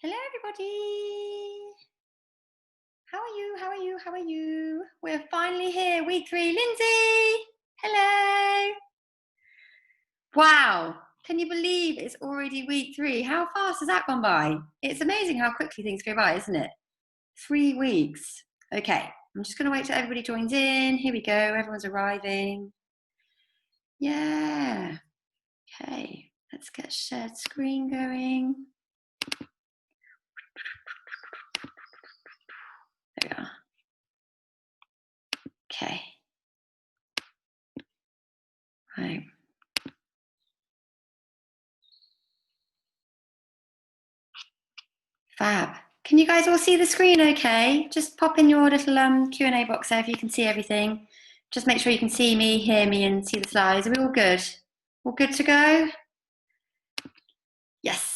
Hello, everybody. How are you? How are you? How are you? We're finally here, week 3. Lindsay, hello. Wow. Can you believe it's already week 3? How fast has that gone by? It's amazing how quickly things go by, isn't it? 3 weeks. Okay, I'm just going to wait till everybody joins in. Here we go. Everyone's arriving. Yeah. Okay, let's get shared screen going. There we are. Okay. Right. Fab. Can you guys all see the screen okay? Just pop in your little Q&A box there if you can see everything. Just make sure you can see me, hear me, and see the slides. Are we all good? All good to go? Yes.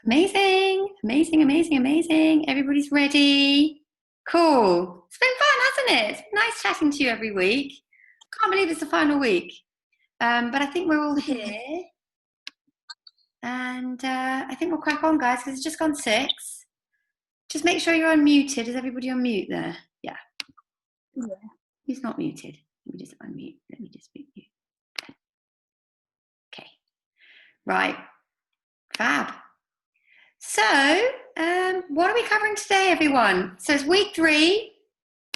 Amazing, amazing, amazing, amazing. Everybody's ready. Cool. It's been fun, hasn't it? It's been nice chatting to you every week. Can't believe it's the final week. But I think we're all here. And I think we'll crack on, guys, because it's just gone 6. Just make sure you're unmuted. Is everybody on mute there? Yeah. He's not muted. Let me just unmute. Let me just mute you. Okay. Right. Fab. So, what are we covering today, everyone? So it's week 3.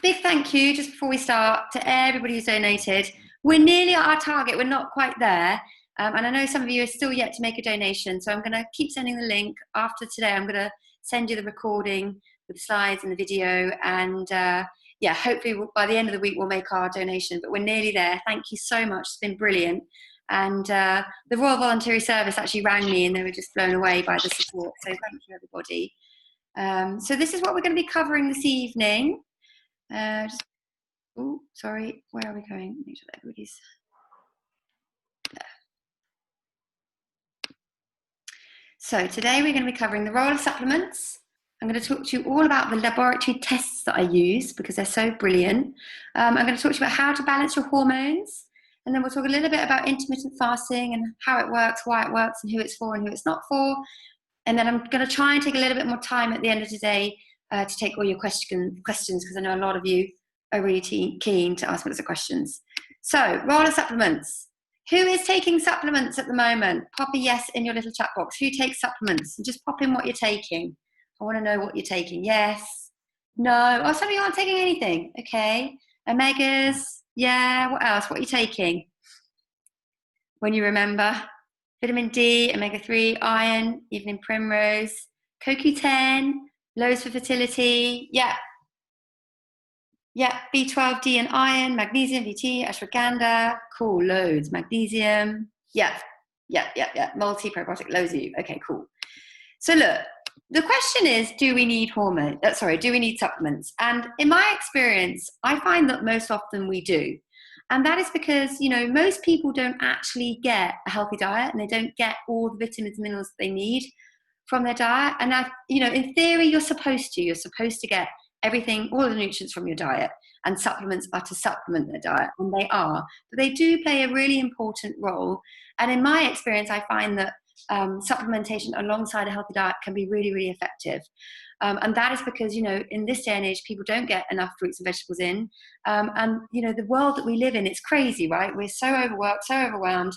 Big thank you, just before we start, to everybody who's donated. We're nearly at our target. We're not quite there. And I know some of you are still yet to make a donation. So I'm going to keep sending the link. After today, I'm going to send you the recording with the slides and the video. And yeah, hopefully by the end of the week, we'll make our donation. But we're nearly there. Thank you so much. It's been brilliant. And the Royal Voluntary Service actually rang me and they were just blown away by the support. So thank you, everybody. So this is what we're going to be covering this evening. Oh, sorry, where are we going? Make sure that everybody's there. So today we're going to be covering the role of supplements. I'm going to talk to you all about the laboratory tests that I use because they're so brilliant. I'm going to talk to you about how to balance your hormones. And then we'll talk a little bit about intermittent fasting and how it works, why it works, and who it's for and who it's not for. And then I'm going to try and take a little bit more time at the end of today to take all your questions because I know a lot of you are really keen to ask lots of questions. So, role of supplements. Who is taking supplements at the moment? Pop a yes in your little chat box. Who takes supplements? And just pop in what you're taking. I want to know what you're taking. Yes. No. Oh, some of you aren't taking anything. Okay. Omegas. Yeah. What else? What are you taking? When you remember. Vitamin D, omega-3, iron, evening primrose, CoQ10, loads for fertility. Yeah. Yeah, B12, D and iron, magnesium, VT, ashwagandha. Cool, loads. Magnesium. Yeah. Multi-probiotic, loads of you. Okay, cool. So look, the question is, do we need do we need supplements? And in my experience, I find that most often we do. And that is because, most people don't actually get a healthy diet and they don't get all the vitamins and minerals that they need from their diet. And in theory, you're supposed to get everything, all the nutrients from your diet, and supplements are to supplement their diet, and they are. But they do play a really important role. And in my experience, I find that supplementation alongside a healthy diet can be really, really effective. And that is because, in this day and age, people don't get enough fruits and vegetables in. And, the world that we live in, it's crazy, right? We're so overworked, so overwhelmed.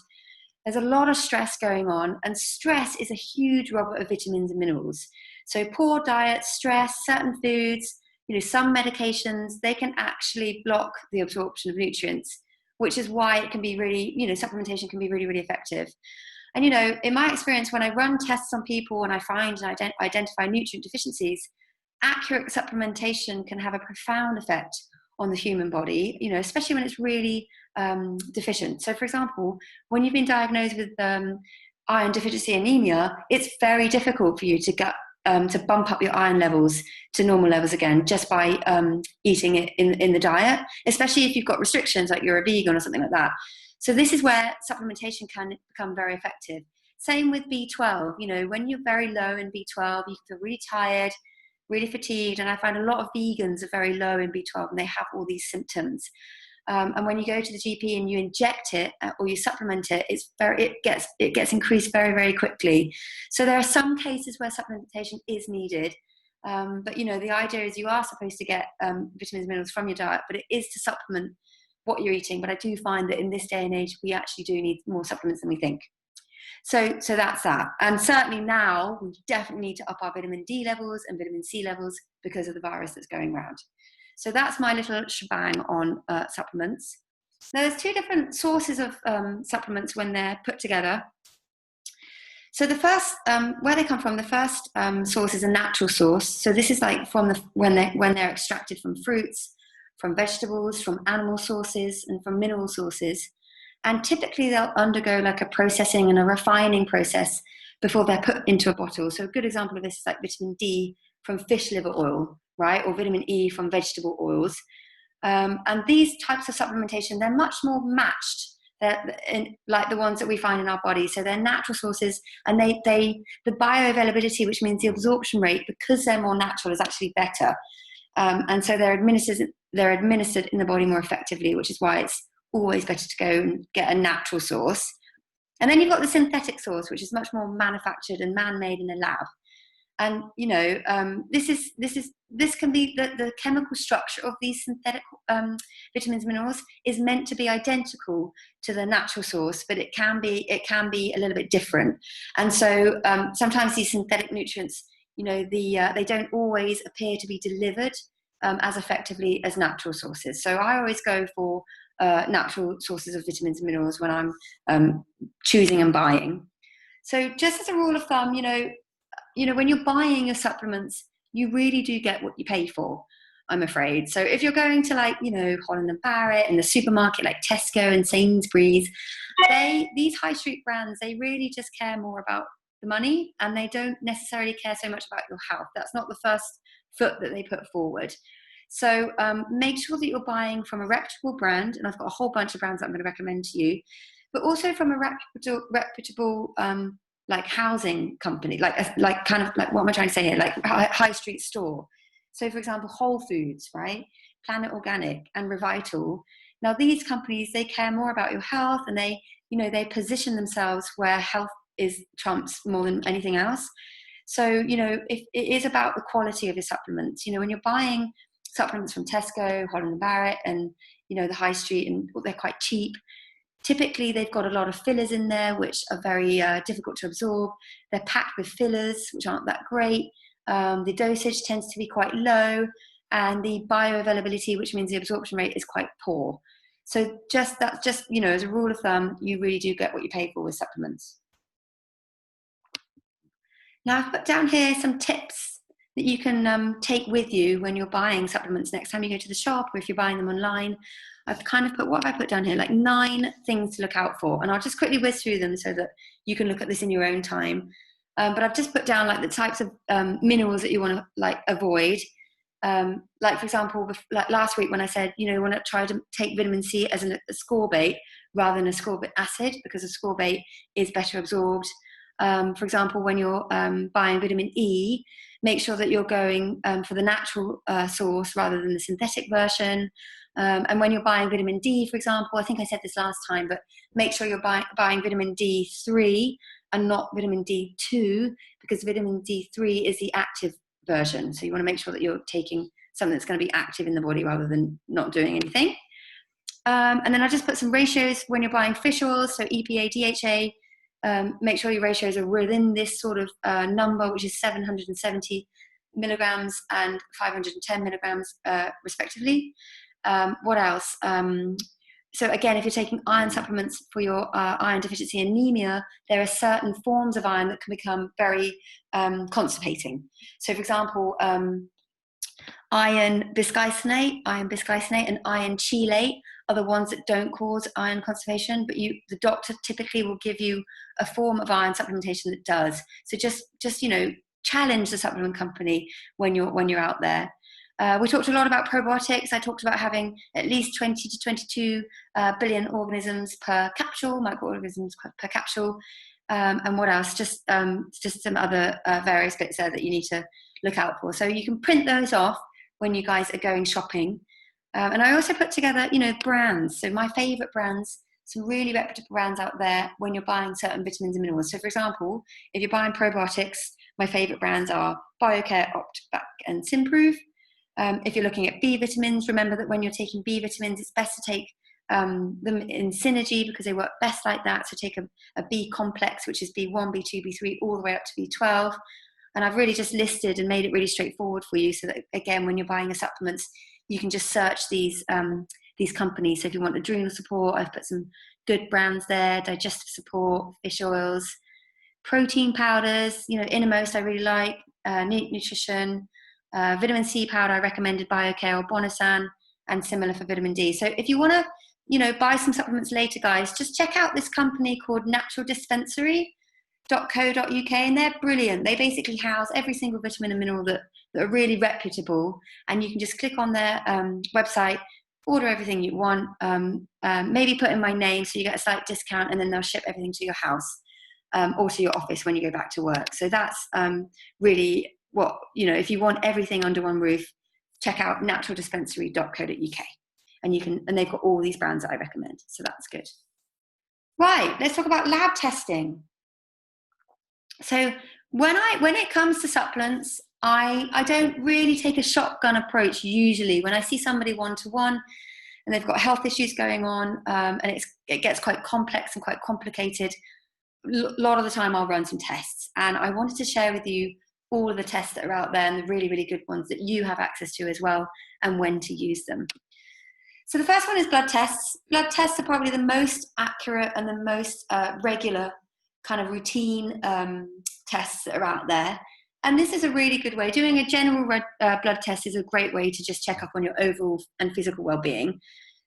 There's a lot of stress going on, and stress is a huge robber of vitamins and minerals. So poor diet, stress, certain foods, some medications, they can actually block the absorption of nutrients, which is why it can be really, supplementation can be really, really effective. And, in my experience, when I run tests on people and I find and identify nutrient deficiencies, accurate supplementation can have a profound effect on the human body, especially when it's really deficient. So, for example, when you've been diagnosed with iron deficiency anemia, it's very difficult for you to get to bump up your iron levels to normal levels again just by eating it in the diet, especially if you've got restrictions like you're a vegan or something like that. So this is where supplementation can become very effective. Same with B12. When you're very low in B12, you feel really tired, really fatigued, and I find a lot of vegans are very low in B12 and they have all these symptoms. And when you go to the GP and you inject it or you supplement it, it gets increased very, very quickly. So there are some cases where supplementation is needed. But the idea is you are supposed to get vitamins and minerals from your diet, but it is to supplement what you're eating. But I do find that in this day and age, we actually do need more supplements than we think. So that's that. And certainly now we definitely need to up our vitamin D levels and vitamin C levels because of the virus that's going around. So that's my little shebang on supplements. Now there's two different sources of supplements when they're put together. So the first, where they come from, the first source is a natural source. So this is like from when they're extracted from fruits, from vegetables, from animal sources, and from mineral sources. And typically they'll undergo like a processing and a refining process before they're put into a bottle. So a good example of this is like vitamin D from fish liver oil, right? Or vitamin E from vegetable oils. And these types of supplementation, they're much more matched like the ones that we find in our body. So they're natural sources, and the bioavailability, which means the absorption rate, because they're more natural, is actually better. And so they're administered in the body more effectively, which is why it's always better to go and get a natural source. And then you've got the synthetic source, which is much more manufactured and man-made in a lab. And this can be the chemical structure of these synthetic vitamins and minerals is meant to be identical to the natural source, but it can be a little bit different. And so sometimes these synthetic nutrients, they don't always appear to be delivered as effectively as natural sources. So I always go for natural sources of vitamins and minerals when I'm choosing and buying. So just as a rule of thumb, when you're buying your supplements, you really do get what you pay for, I'm afraid. So if you're going to Holland and Barrett and the supermarket like Tesco and Sainsbury's, these high street brands, they really just care more about the money, and they don't necessarily care so much about your health. That's not the first foot that they put forward. So make sure that you're buying from a reputable brand, and I've got a whole bunch of brands that I'm going to recommend to you, but also from a reputable like housing company, like kind of like, what am I trying to say here? Like high street store. So for example, Whole Foods, right? Planet Organic and Revital. Now these companies, they care more about your health, and they position themselves where health is trumps more than anything else. So, if it is about the quality of your supplements, when you're buying supplements from Tesco, Holland and Barrett, and, the high street, and they're quite cheap. Typically, they've got a lot of fillers in there, which are very difficult to absorb. They're packed with fillers, which aren't that great. The dosage tends to be quite low, and the bioavailability, which means the absorption rate, is quite poor. So that's just, as a rule of thumb, you really do get what you pay for with supplements. Now, I've put down here some tips that you can take with you when you're buying supplements next time you go to the shop, or if you're buying them online. I've kind of what have I put down here? Like 9 things to look out for. And I'll just quickly whiz through them so that you can look at this in your own time. But I've just put down like the types of minerals that you want to avoid. Like for example, like last week when I said, you want to try to take vitamin C as a ascorbate rather than ascorbic acid, because ascorbate is better absorbed. For example, when you're buying vitamin E, make sure that you're going for the natural source rather than the synthetic version. And when you're buying vitamin D, for example, I think I said this last time, but make sure you're buying vitamin D3 and not vitamin D2, because vitamin D3 is the active version. So you want to make sure that you're taking something that's going to be active in the body rather than not doing anything. And then I just put some ratios when you're buying fish oils, so EPA, DHA. Make sure your ratios are within this sort of number, which is 770 milligrams and 510 milligrams respectively. What else? So again, if you're taking iron supplements for your iron deficiency anemia, there are certain forms of iron that can become very constipating. So for example, iron bisglycinate, and iron chelate are the ones that don't cause iron constipation, but the doctor typically will give you a form of iron supplementation that does. So just challenge the supplement company when you're out there. We talked a lot about probiotics. I talked about having at least 20 to 22 billion organisms per capsule, microorganisms per capsule. And what else? Just some other various bits there that you need to look out for. So you can print those off when you guys are going shopping. And I also put together, you know, brands. So my favorite brands, some really reputable brands out there when you're buying certain vitamins and minerals. So for example, if you're buying probiotics, my favorite brands are BioCare, OptBac, and Simprove. If you're looking at B vitamins, remember that when you're taking B vitamins, it's best to take them in synergy because they work best like that. So take a B complex, which is B1, B2, B3, all the way up to B12. And I've really just listed and made it really straightforward for you so that, again, when you're buying your supplements, you can just search these companies. So if you want adrenal support, I've put some good brands there, digestive support, fish oils, protein powders, you know, Innermost I really like, Neat Nutrition, vitamin C powder I recommended BioCare or Bonasan, and similar for vitamin D. So if you want to, you know, buy some supplements later, guys, just check out this company called naturaldispensary.co.uk, and they're brilliant. They basically house every single vitamin and mineral that are really reputable, and you can just click on their website, order everything you want, maybe put in my name so you get a slight discount, and then they'll ship everything to your house or to your office when you go back to work. So that's really what, you know, if you want everything under one roof, check out naturaldispensary.co.uk, and they've got all these brands that I recommend. So that's good. Right, let's talk about lab testing. So when it comes to supplements, I don't really take a shotgun approach usually. When I see somebody one-to-one and they've got health issues going on, and it gets quite complex and quite complicated, a lot of the time I'll run some tests. And I wanted to share with you all of the tests that are out there and the really, really good ones that you have access to as well, and when to use them. So the first one is blood tests. Blood tests are probably the most accurate and the most regular kind of routine tests that are out there. And this is a really good way. Doing a general blood test is a great way to just check up on your overall and physical well-being.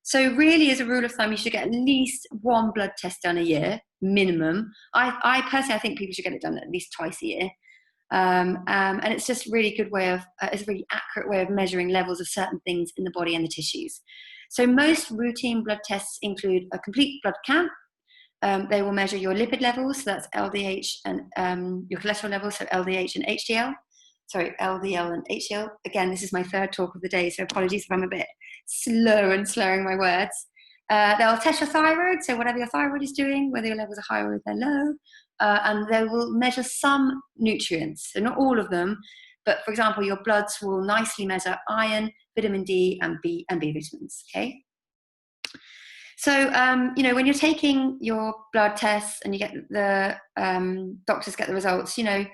So really, as a rule of thumb, you should get at least one blood test done a year, minimum. I personally, I think people should get it done at least twice a year. And it's just a really good way of, it's a really accurate way of measuring levels of certain things in the body and the tissues. So most routine blood tests include a complete blood count. They will measure your lipid levels, so that's LDH, and your cholesterol levels, so LDH and HDL. Sorry, LDL and HDL. Again, this is my third talk of the day, so apologies if I'm a bit slow and slurring my words. They'll test your thyroid, so whatever your thyroid is doing, whether your levels are high or if they're low, and they will measure some nutrients, so not all of them, but for example, your bloods will nicely measure iron, vitamin D, and B vitamins, okay? So, you know, when you're taking your blood tests and you get the doctors get the results, you know,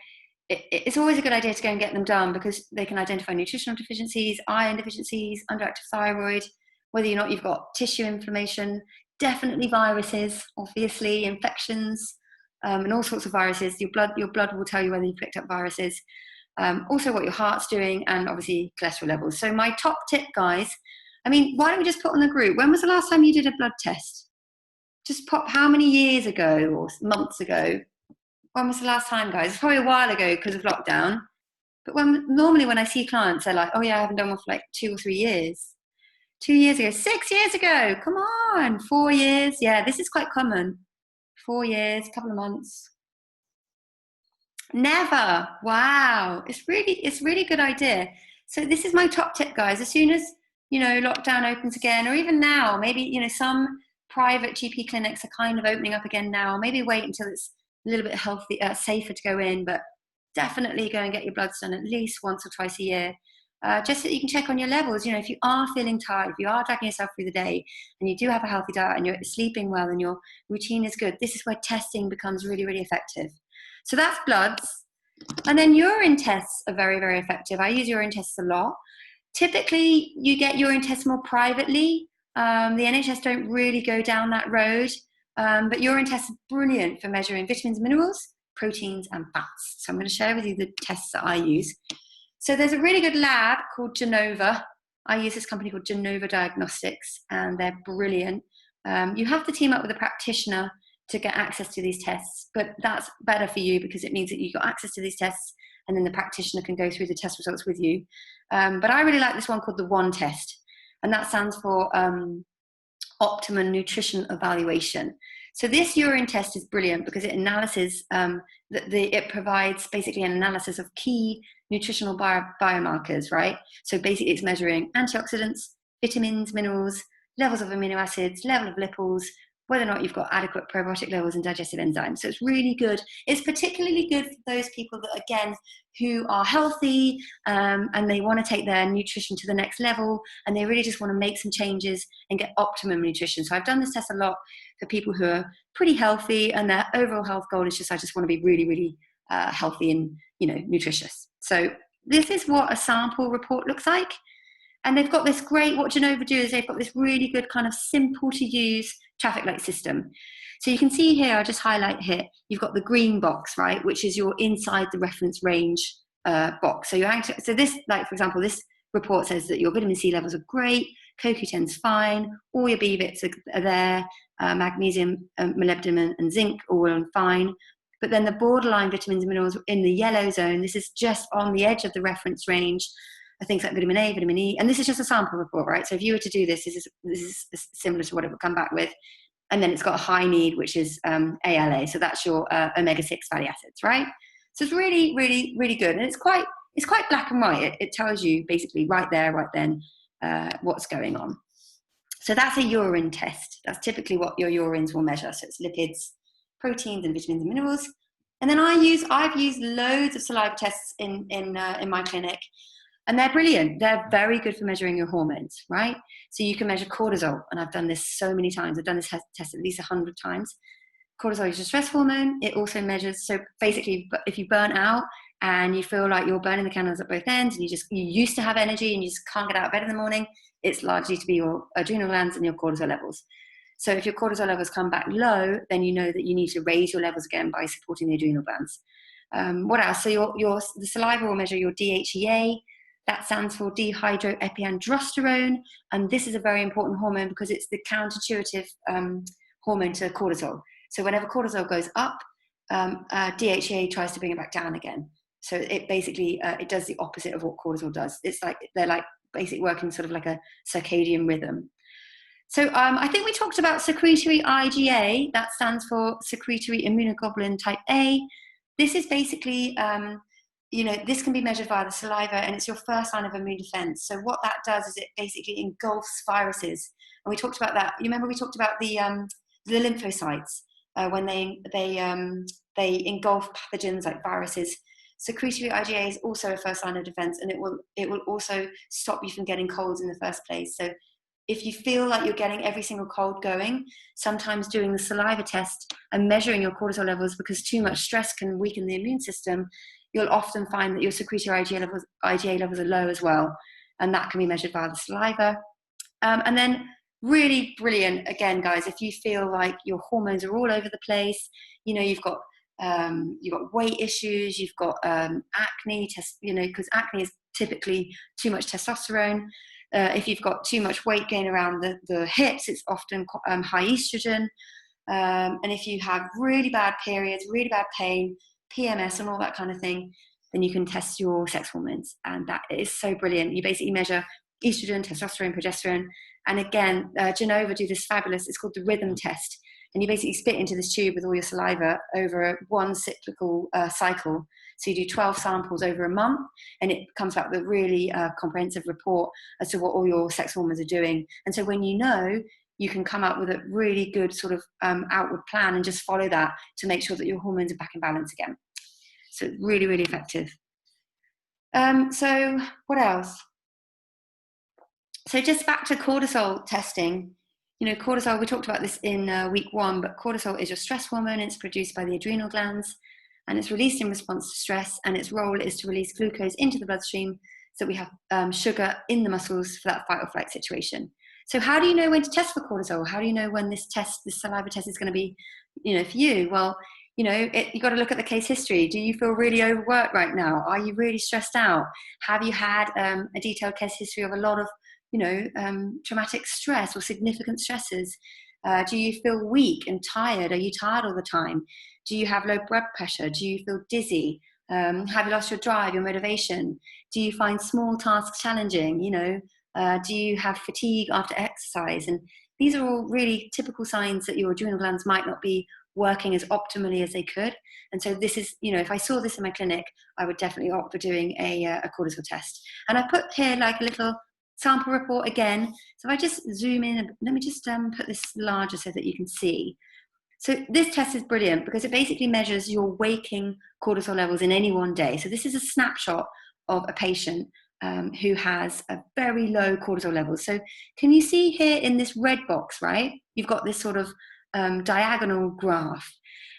it's always a good idea to go and get them done because they can identify nutritional deficiencies, iron deficiencies, underactive thyroid, whether or not you've got tissue inflammation, definitely viruses, obviously, infections, and all sorts of viruses. Your blood will tell you whether you've picked up viruses, also what your heart's doing, and obviously cholesterol levels. So my top tip, guys, I mean, why don't we just put on the group, when was the last time you did a blood test? Just pop how many years ago or months ago? When was the last time, guys? It's probably a while ago because of lockdown. But normally when I see clients, they're like, oh yeah, I haven't done one for like 2 or 3 years. 2 years ago, 6 years ago, come on, 4 years. Yeah, this is quite common. 4 years, couple of months. Never. Wow. It's really good idea. So this is my top tip, guys. As soon as, you know, lockdown opens again, or even now, maybe, you know, some private GP clinics are kind of opening up again now. Maybe wait until it's a little bit healthy, safer to go in, but definitely go and get your bloods done at least once or twice a year. Just so that you can check on your levels. You know, if you are feeling tired, if you are dragging yourself through the day and you do have a healthy diet and you're sleeping well and your routine is good, this is where testing becomes really, really effective. So that's bloods. And then urine tests are very, very effective. I use urine tests a lot. Typically, you get urine tests more privately. The NHS don't really go down that road. But urine tests are brilliant for measuring vitamins, minerals, proteins, and fats. So I'm going to share with you the tests that I use. So there's a really good lab called Genova. I use this company called Genova Diagnostics, and they're brilliant. You have to team up with a practitioner to get access to these tests, but that's better for you because it means that you've got access to these tests and then the practitioner can go through the test results with you. But I really like this one called the ONE test, and that stands for Optimum Nutrition Evaluation. So this urine test is brilliant because it it provides basically an analysis of key nutritional biomarkers, right? So basically it's measuring antioxidants, vitamins, minerals, levels of amino acids, level of lipids, whether or not you've got adequate probiotic levels and digestive enzymes. So it's really good. It's particularly good for those people that, again, who are healthy and they want to take their nutrition to the next level, and they really just want to make some changes and get optimum nutrition. So I've done this test a lot for people who are pretty healthy, and their overall health goal is just, I just want to be really, really healthy and, nutritious. So this is what a sample report looks like. And they've got this great, what Genova do is they've got this really good kind of simple to use traffic light system. So you can see here, I'll just highlight here, you've got the green box, right, which is your inside the reference range box. So so this, like for example, this report says that your vitamin C levels are great, CoQ10's fine, all your B vits are there, magnesium, molybdenum and zinc all on fine. But then the borderline vitamins and minerals in the yellow zone, this is just on the edge of the reference range, things like vitamin A, vitamin E, and this is just a sample report, right? So if you were to do this, this is similar to what it would come back with. And then it's got a high need, which is ALA. So that's your omega-6 fatty acids, right? So it's really, really, really good. And it's quite black and white. It tells you basically right there, right then, what's going on. So that's a urine test. That's typically what your urines will measure. So it's lipids, proteins, and vitamins and minerals. And then I've used loads of saliva tests in my clinic. And they're brilliant. They're very good for measuring your hormones, right? So you can measure cortisol. And I've done this so many times. I've done this test at least 100 times. Cortisol is a stress hormone. It also measures, so basically, if you burn out and you feel like you're burning the candles at both ends and you used to have energy and you just can't get out of bed in the morning, it's largely to be your adrenal glands and your cortisol levels. So if your cortisol levels come back low, then you know that you need to raise your levels again by supporting the adrenal glands. What else? So the saliva will measure your DHEA. That stands for dehydroepiandrosterone, and this is a very important hormone because it's the counterintuitive hormone to cortisol. So whenever cortisol goes up, DHEA tries to bring it back down again. So it basically it does the opposite of what cortisol does. It's like they're like basically working sort of like a circadian rhythm. So I think we talked about secretory IgA. That stands for secretory immunoglobulin type A. This is basically this can be measured via the saliva, and it's your first line of immune defense. So what that does is it basically engulfs viruses. And we talked about that. You remember we talked about the lymphocytes when they engulf pathogens like viruses. Secretory IgA is also a first line of defense, and it will also stop you from getting colds in the first place. So if you feel like you're getting every single cold going, sometimes doing the saliva test and measuring your cortisol levels, because too much stress can weaken the immune system, you'll often find that your secretory IgA levels are low as well. And that can be measured via the saliva. And then really brilliant, again, guys, if you feel like your hormones are all over the place, you've got weight issues, you've got acne, because acne is typically too much testosterone. If you've got too much weight gain around the hips, it's often high estrogen. And if you have really bad periods, really bad pain, PMS and all that kind of thing, then you can test your sex hormones. And that is so brilliant. You basically measure estrogen, testosterone, progesterone. And again, Genova do this fabulous, it's called the rhythm test. And you basically spit into this tube with all your saliva over one cyclical cycle. So you do 12 samples over a month, and it comes back with a really comprehensive report as to what all your sex hormones are doing. And so when you can come up with a really good sort of outward plan and just follow that to make sure that your hormones are back in balance again. So it's really, really effective. So what else? So just back to cortisol testing. Cortisol, we talked about this in week 1, but cortisol is your stress hormone. It's produced by the adrenal glands, and it's released in response to stress, and its role is to release glucose into the bloodstream so we have sugar in the muscles for that fight or flight situation. So how do you know when to test for cortisol? How do you know when this saliva test is going to be, for you? Well, you got to look at the case history. Do you feel really overworked right now? Are you really stressed out? Have you had a detailed case history of a lot of, traumatic stress or significant stresses? Do you feel weak and tired? Are you tired all the time? Do you have low blood pressure? Do you feel dizzy? Have you lost your drive, your motivation? Do you find small tasks challenging? Do you have fatigue after exercise? And these are all really typical signs that your adrenal glands might not be working as optimally as they could. And so this is, if I saw this in my clinic, I would definitely opt for doing a cortisol test. And I put here like a little sample report again. So if I just zoom in, let me just put this larger so that you can see. So this test is brilliant because it basically measures your waking cortisol levels in any one day. So this is a snapshot of a patient who has a very low cortisol levels. So can you see here in this red box, right? You've got this sort of diagonal graph.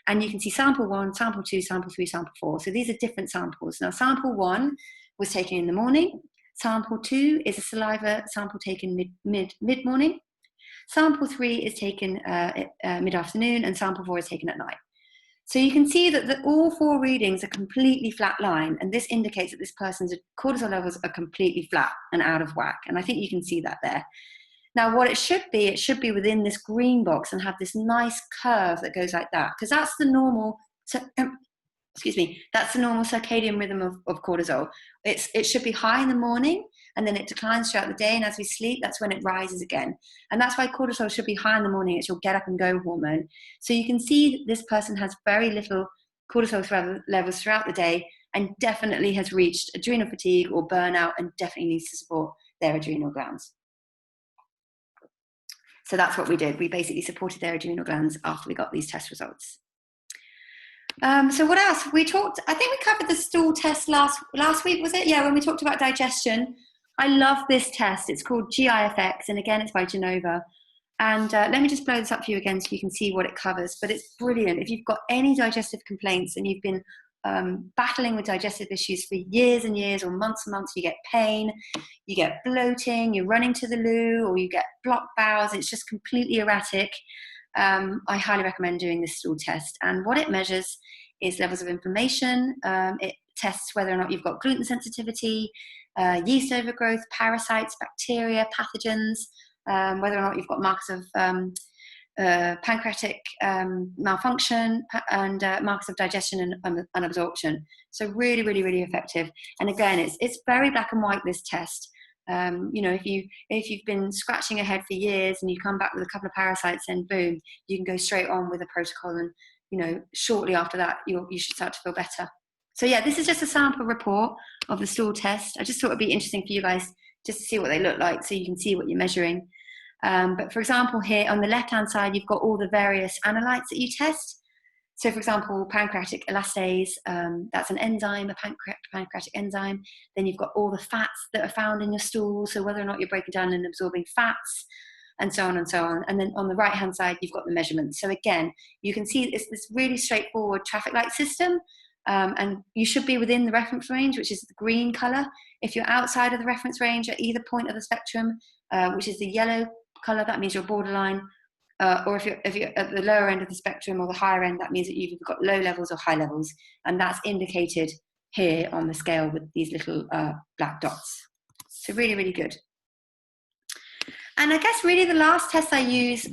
And you can see sample 1, sample 2, sample 3, sample 4. So these are different samples. Now, sample 1 was taken in the morning. Sample 2 is a saliva sample taken mid-morning. Sample 3 is taken mid-afternoon, and sample 4 is taken at night. So you can see that all 4 readings are completely flat line, and this indicates that this person's cortisol levels are completely flat and out of whack. And I think you can see that there. Now, what it should be within this green box and have this nice curve that goes like that, because that's the normal, that's the normal circadian rhythm of cortisol. It should be high in the morning, and then it declines throughout the day, and as we sleep, that's when it rises again. And that's why cortisol should be high in the morning. It's your get up and go hormone. So you can see that this person has very little cortisol levels throughout the day, and definitely has reached adrenal fatigue or burnout, and definitely needs to support their adrenal glands. So that's what we did. We basically supported their adrenal glands after we got these test results. So what else? I think we covered the stool test last week, was it? Yeah, when we talked about digestion. I love this test. It's called GIFX, and again, it's by Genova. And let me just blow this up for you again so you can see what it covers. But it's brilliant. If you've got any digestive complaints and you've been battling with digestive issues for years and years or months and months, you get pain, you get bloating, you're running to the loo, or you get blocked bowels, it's just completely erratic, I highly recommend doing this stool test. And what it measures is levels of inflammation. It tests whether or not you've got gluten sensitivity, yeast overgrowth, parasites, bacteria, pathogens, whether or not you've got markers of pancreatic malfunction, and markers of digestion and absorption. So really, really, really effective. And again, it's very black and white, this test. You know, if you've been scratching your head for years and you come back with a couple of parasites, then boom, you can go straight on with a protocol, and you know, shortly after that you should start to feel better. So yeah, this is just a sample report of the stool test. I just thought it'd be interesting for you guys just to see what they look like, so you can see what you're measuring. But for example, here on the left-hand side, you've got all the various analytes that you test. So for example, pancreatic elastase, that's an enzyme, a pancreatic enzyme. Then you've got all the fats that are found in your stool, so whether or not you're breaking down and absorbing fats, and so on and so on. And then on the right-hand side, you've got the measurements. So again, you can see it's this really straightforward traffic light system, and you should be within the reference range, which is the green color. If you're outside of the reference range at either point of the spectrum, which is the yellow color, that means you're borderline, or if you're at the lower end of the spectrum or the higher end, that means that you've got low levels or high levels, and that's indicated here on the scale with these little black dots. So really, really good. And I guess really the last test I use,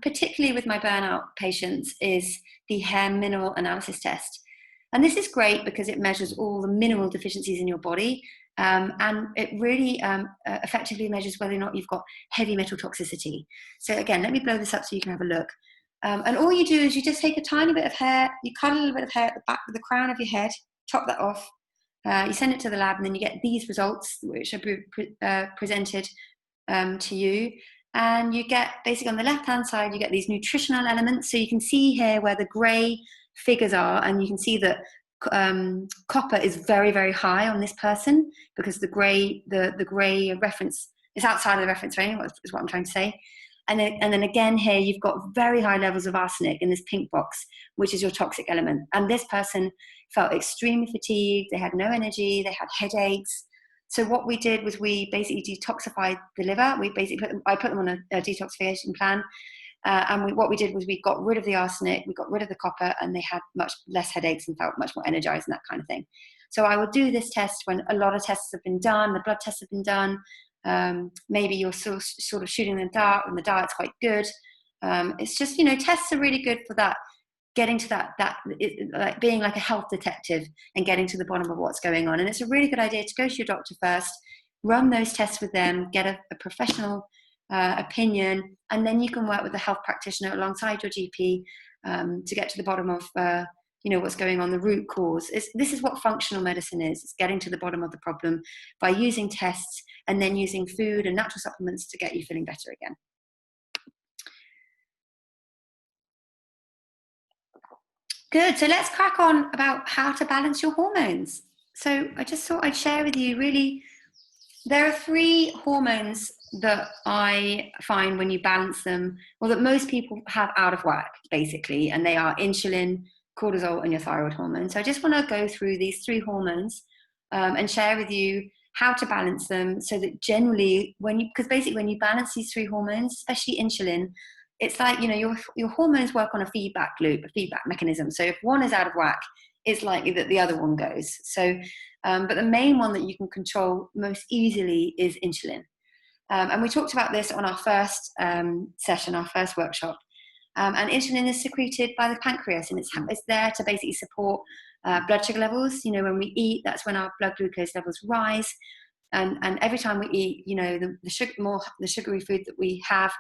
particularly with my burnout patients, is the hair mineral analysis test. And this is great because it measures all the mineral deficiencies in your body. And it really effectively measures whether or not you've got heavy metal toxicity. So again, let me blow this up so you can have a look. And all you do is you just take a tiny bit of hair, you cut a little bit of hair at the back of the crown of your head, chop that off, you send it to the lab, and then you get these results, which are presented to you. And you get, basically on the left-hand side, you get these nutritional elements. So you can see here where the gray figures are, and you can see that copper is very, very high on this person, because the gray reference is outside of the reference range, is what I'm trying to say. And then again here, you've got very high levels of arsenic in this pink box, which is your toxic element. And this person felt extremely fatigued, they had no energy, they had headaches. So what we did was we basically detoxified the liver. I put them on a detoxification plan. What we did was we got rid of the arsenic, we got rid of the copper, and they had much less headaches and felt much more energized and that kind of thing. So I will do this test when a lot of tests have been done, the blood tests have been done. Maybe you're sort of shooting in the dark and the diet's quite good. It's just, you know, tests are really good for that, getting to that like being like a health detective and getting to the bottom of what's going on. And it's a really good idea to go to your doctor first, run those tests with them, get a professional opinion, and then you can work with a health practitioner alongside your GP to get to the bottom of what's going on, the root cause. This is what functional medicine is. It's getting to the bottom of the problem by using tests and then using food and natural supplements to get you feeling better again. Good, so let's crack on about how to balance your hormones. So I just thought I'd share with you, really, there are 3 hormones that I find when you balance them, or that most people have out of whack, basically, and they are insulin, cortisol, and your thyroid hormone. So I just want to go through these 3 hormones and share with you how to balance them, so that generally, because basically when you balance these 3 hormones, especially insulin, it's like, your hormones work on a feedback loop, a feedback mechanism. So if one is out of whack, it's likely that the other one goes. So, but the main one that you can control most easily is insulin. And we talked about this on our first session, our first workshop. And insulin is secreted by the pancreas, and it's there to basically support blood sugar levels. When we eat, that's when our blood glucose levels rise. And every time we eat, the sugary food that we have,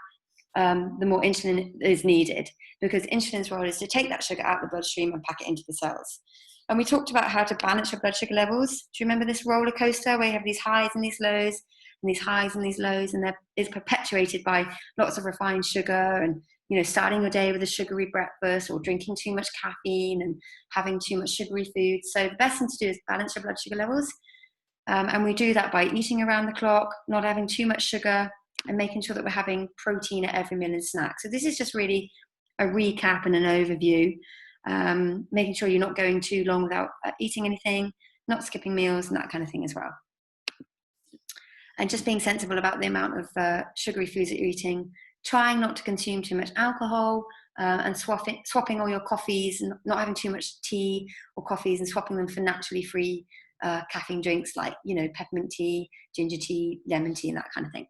the more insulin is needed, because insulin's role is to take that sugar out of the bloodstream and pack it into the cells. And we talked about how to balance your blood sugar levels. Do you remember this roller coaster where you have these highs and these lows, and these highs and these lows, and it's perpetuated by lots of refined sugar, and starting your day with a sugary breakfast, or drinking too much caffeine and having too much sugary food. So the best thing to do is balance your blood sugar levels, and we do that by eating around the clock, not having too much sugar, and making sure that we're having protein at every meal and snack. So this is just really a recap and an overview, making sure you're not going too long without eating anything, not skipping meals, and that kind of thing as well. And just being sensible about the amount of sugary foods that you're eating, trying not to consume too much alcohol, and swapping all your coffees, and not having too much tea or coffees, and swapping them for naturally free caffeine drinks like, peppermint tea, ginger tea, lemon tea, and that kind of thing.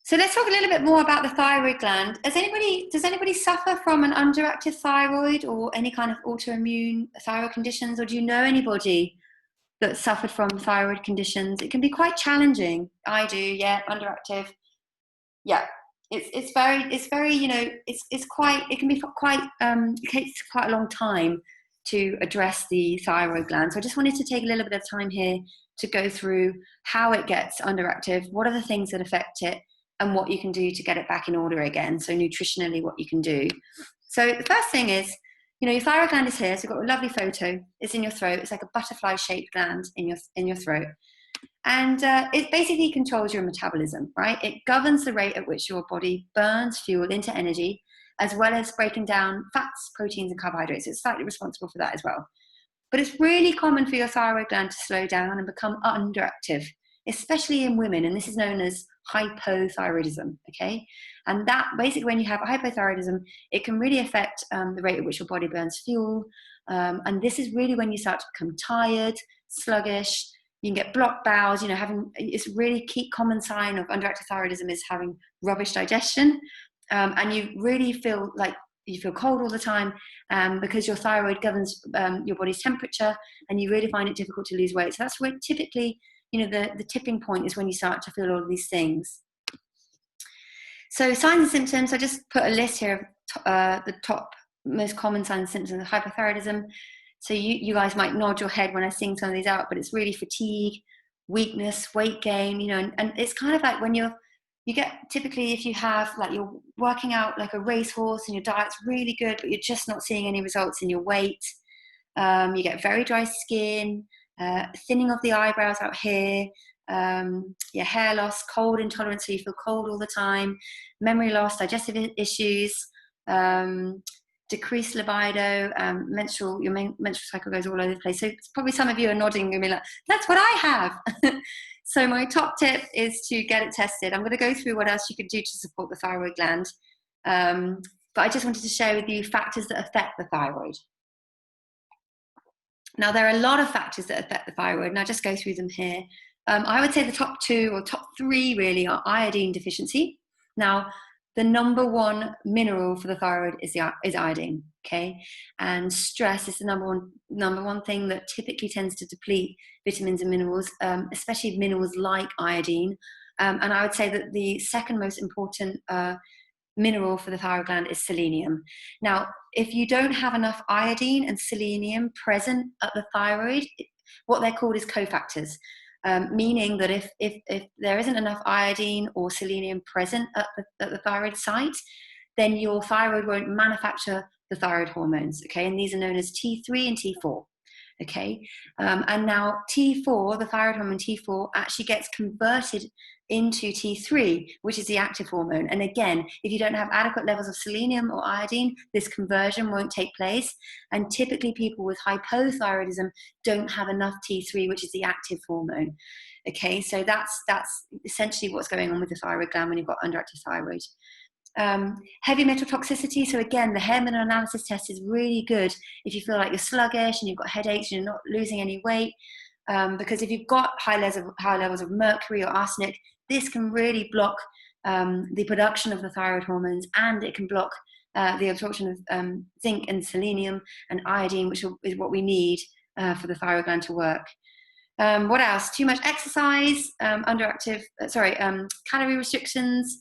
So let's talk a little bit more about the thyroid gland. Does anybody suffer from an underactive thyroid or any kind of autoimmune thyroid conditions, or do you know anybody that suffered from thyroid conditions? It can be quite challenging. I do, yeah, underactive. Yeah, it takes quite a long time to address the thyroid gland. So I just wanted to take a little bit of time here to go through how it gets underactive, what are the things that affect it, and what you can do to get it back in order again. So nutritionally, what you can do. So the first thing is, your thyroid gland is here. So you've got a lovely photo. It's in your throat. It's like a butterfly-shaped gland in your throat. And it basically controls your metabolism, right? It governs the rate at which your body burns fuel into energy, as well as breaking down fats, proteins, and carbohydrates. It's slightly responsible for that as well. But it's really common for your thyroid gland to slow down and become underactive, especially in women. And this is known as hypothyroidism, okay? And that basically, when you have hypothyroidism, it can really affect the rate at which your body burns fuel. And this is really when you start to become tired, sluggish. You can get blocked bowels, it's really key common sign of underactive thyroidism is having rubbish digestion. And you really feel like you feel cold all the time because your thyroid governs your body's temperature, and you really find it difficult to lose weight. So that's where typically, the tipping point is when you start to feel all of these things. So signs and symptoms, I just put a list here of the top most common signs and symptoms of hypothyroidism. So you guys might nod your head when I sing some of these out, but it's really fatigue, weakness, weight gain, and it's kind of like when you get, typically if you have, like, you're working out like a racehorse and your diet's really good, but you're just not seeing any results in your weight. You get very dry skin, thinning of the eyebrows out here, hair loss, cold intolerance, so you feel cold all the time, memory loss, digestive issues, decreased libido, your menstrual cycle goes all over the place. So probably some of you are nodding and be like, that's what I have. So my top tip is to get it tested. I'm going to go through what else you could do to support the thyroid gland. But I just wanted to share with you factors that affect the thyroid. Now, there are a lot of factors that affect the thyroid, and I'll just go through them here. I would say the top 2 or top 3 really are iodine deficiency. Now, the number 1 mineral for the thyroid is iodine, okay? And stress is the number one thing that typically tends to deplete vitamins and minerals, especially minerals like iodine. And I would say that the second most important mineral for the thyroid gland is selenium. Now, if you don't have enough iodine and selenium present at the thyroid, what they're called is cofactors, meaning that if there isn't enough iodine or selenium present at the thyroid site, then your thyroid won't manufacture the thyroid hormones, okay? And these are known as T3 and T4, okay? And now T4, the thyroid hormone T4, actually gets converted into T3, which is the active hormone. And again, if you don't have adequate levels of selenium or iodine, this conversion won't take place. And typically people with hypothyroidism don't have enough T3, which is the active hormone. Okay, so that's essentially what's going on with the thyroid gland when you've got underactive thyroid. Heavy metal toxicity. So again, the hair mineral analysis test is really good if you feel like you're sluggish and you've got headaches and you're not losing any weight. Because if you've got high levels of mercury or arsenic, this can really block the production of the thyroid hormones, and it can block the absorption of zinc and selenium and iodine, which is what we need for the thyroid gland to work. What else? Too much exercise, calorie restrictions,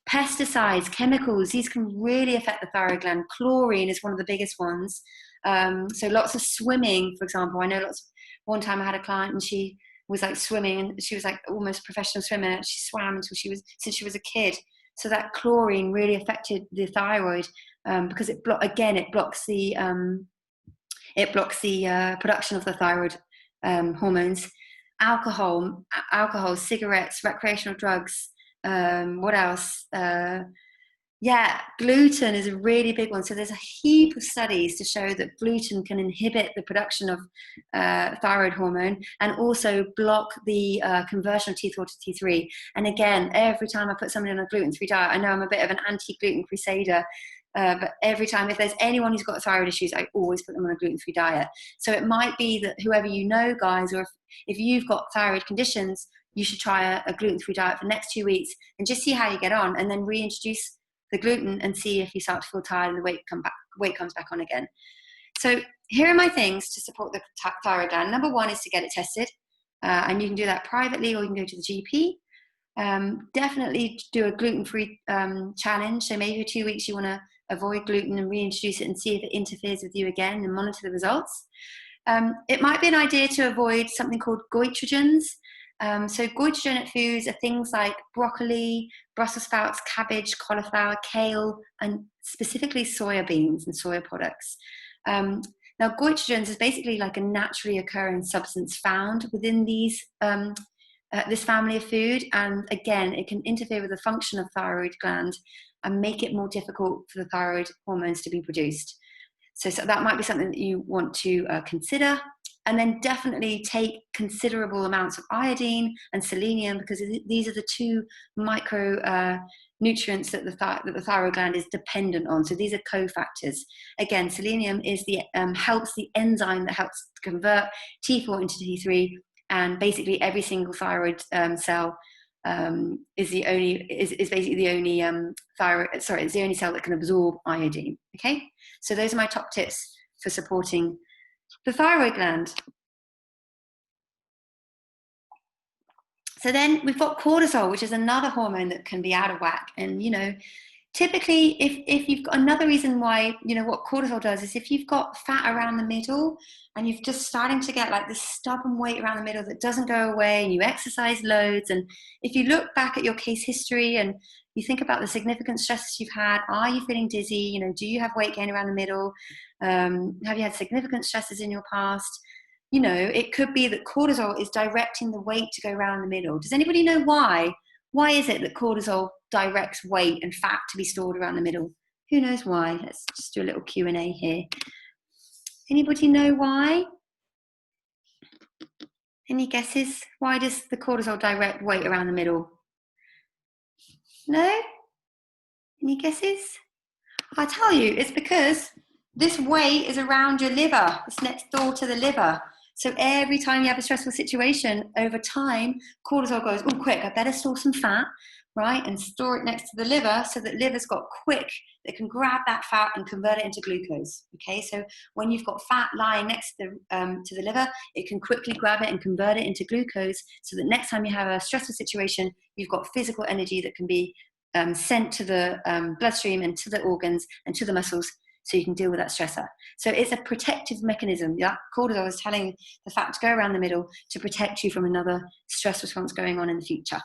pesticides, chemicals. These can really affect the thyroid gland. Chlorine is one of the biggest ones. So lots of swimming, for example. I know one time I had a client and she was like swimming, and she was like almost a professional swimmer. She swam since she was a kid. So that chlorine really affected the thyroid because it blocks the production of the thyroid hormones. Alcohol, cigarettes, recreational drugs. What else? Gluten is a really big one. So there's a heap of studies to show that gluten can inhibit the production of thyroid hormone and also block the conversion of T4 to T3. And again, every time I put somebody on a gluten-free diet, I know I'm a bit of an anti-gluten crusader, but every time, if there's anyone who's got thyroid issues, I always put them on a gluten-free diet. So it might be that whoever you know, guys, or if you've got thyroid conditions, you should try a gluten-free diet for the next 2 weeks and just see how you get on, and then reintroduce the gluten and see if you start to feel tired and the weight comes back on again. So here are my things to support the thyroid gland. Number one is to get it tested, and you can do that privately or you can go to the GP. Definitely do a gluten-free challenge. So maybe for 2 weeks you want to avoid gluten and reintroduce it and see if it interferes with you again and monitor the results. It might be an idea to avoid something called goitrogens. So goitrogenic foods are things like broccoli, Brussels sprouts, cabbage, cauliflower, kale, and specifically soya beans and soya products. Now, goitrogens is basically like a naturally occurring substance found within this family of food. And again, it can interfere with the function of the thyroid gland and make it more difficult for the thyroid hormones to be produced. So that might be something that you want to consider. And then definitely take considerable amounts of iodine and selenium, because these are the two micro nutrients that the thyroid gland is dependent on. So these are cofactors. Again, selenium is helps the enzyme that helps convert T4 into T3, and basically every single thyroid cell is basically the only it's the only cell that can absorb iodine. Okay, so those are my top tips for supporting the thyroid gland. So then we've got cortisol, which is another hormone that can be out of whack. And, typically if you've got another reason why, what cortisol does is if you've got fat around the middle and you've just starting to get like this stubborn weight around the middle that doesn't go away, and you exercise loads, and if you look back at your case history and you think about the significant stresses you've had, are you feeling dizzy? Do you have weight gain around the middle? Have you had significant stresses in your past? It could be that cortisol is directing the weight to go around the middle. Does anybody know why? Why is it that cortisol directs weight and fat to be stored around the middle? Who knows why? Let's just do a little Q&A here. Anybody know why? Any guesses? Why does the cortisol direct weight around the middle? No? Any guesses? I'll tell you, it's because this weight is around your liver. It's next door to the liver. So every time you have a stressful situation, over time, cortisol goes, oh, quick, I better store some fat, right? And store it next to the liver so that liver's got that can grab that fat and convert it into glucose, okay? So when you've got fat lying next to the liver, it can quickly grab it and convert it into glucose so that next time you have a stressful situation, you've got physical energy that can be sent to the bloodstream and to the organs and to the muscles so you can deal with that stressor. So it's a protective mechanism. That cortisol is telling the fat to go around the middle to protect you from another stress response going on in the future.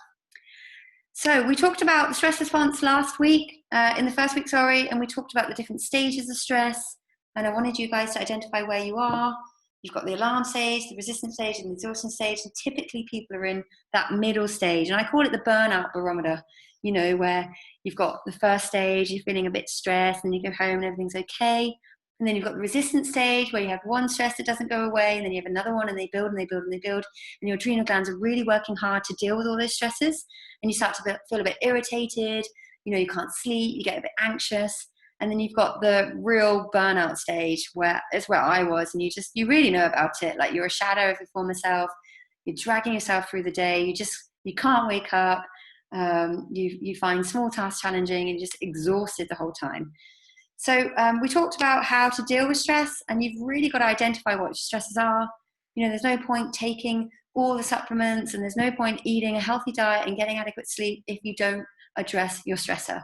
So we talked about the stress response last week, in the first week, sorry, and we talked about the different stages of stress. And I wanted you guys to identify where you are. You've got the alarm stage, the resistance stage, and the exhaustion stage. And typically people are in that middle stage. And I call it the burnout barometer, you know, where you've got the first stage, you're feeling a bit stressed, and you go home and everything's okay. And then you've got the resistance stage where you have one stress that doesn't go away, and then you have another one, and they build and they build and they build. And your adrenal glands are really working hard to deal with all those stresses. And you start to feel a bit irritated, you know, you can't sleep, you get a bit anxious. And then you've got the real burnout stage where it's where I was, and you really know about it. Like, you're a shadow of your former self. You're dragging yourself through the day. You can't wake up. You find small tasks challenging, and you're just exhausted the whole time. So we talked about how to deal with stress, and you've really got to identify what your stresses are. You know, there's no point taking all the supplements, and there's no point eating a healthy diet and getting adequate sleep if you don't address your stressor.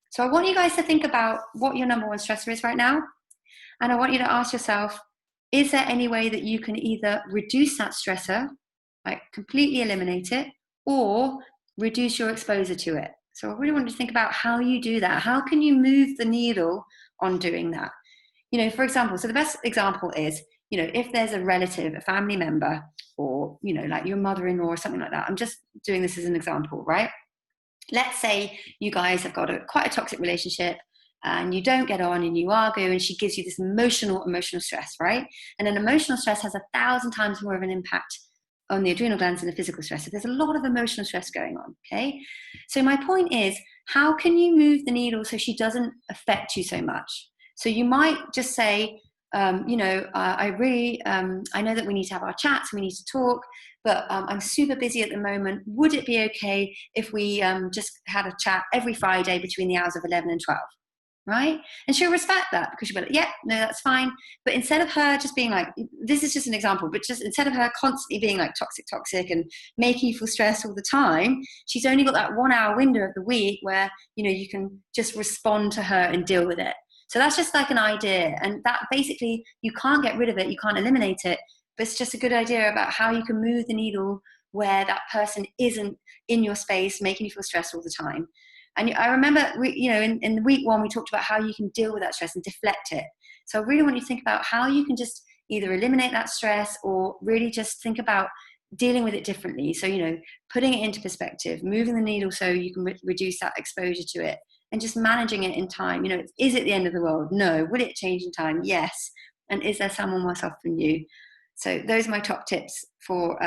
So I want you guys to think about what your number one stressor is right now. And I want you to ask yourself, is there any way that you can either reduce that stressor, like completely eliminate it, or reduce your exposure to it? So I really want you to think about how you do that. How can you move the needle on doing that? You know, for example, so the best example is, you know, if there's a relative, a family member, or, you know, like your mother-in-law or something like that. I'm just doing this as an example, right? Let's say you guys have got quite a toxic relationship, and you don't get on, and you argue, and she gives you this emotional stress, right? And an emotional stress has 1,000 times more of an impact on the adrenal glands than the physical stress. So there's a lot of emotional stress going on, okay? So my point is, how can you move the needle so she doesn't affect you so much? So you might just say, you know, I know that we need to have our chats, we need to talk, but I'm super busy at the moment. Would it be okay if we just had a chat every Friday between the hours of 11 and 12? Right? And she'll respect that, because she'll be like, yeah, no, that's fine. But instead of her just being like, this is just an example, but just instead of her constantly being like toxic and making you feel stressed all the time, she's only got that 1 hour window of the week where, you know, you can just respond to her and deal with it. So that's just like an idea. And that basically, you can't get rid of it, you can't eliminate it, but it's just a good idea about how you can move the needle where that person isn't in your space making you feel stressed all the time. And I remember, in week 1, we talked about how you can deal with that stress and deflect it. So I really want you to think about how you can just either eliminate that stress, or really just think about dealing with it differently. So, you know, putting it into perspective, moving the needle so you can reduce that exposure to it, and just managing it in time. You know, is it the end of the world? No. Will it change in time? Yes. And is there someone worse off than you? So those are my top tips for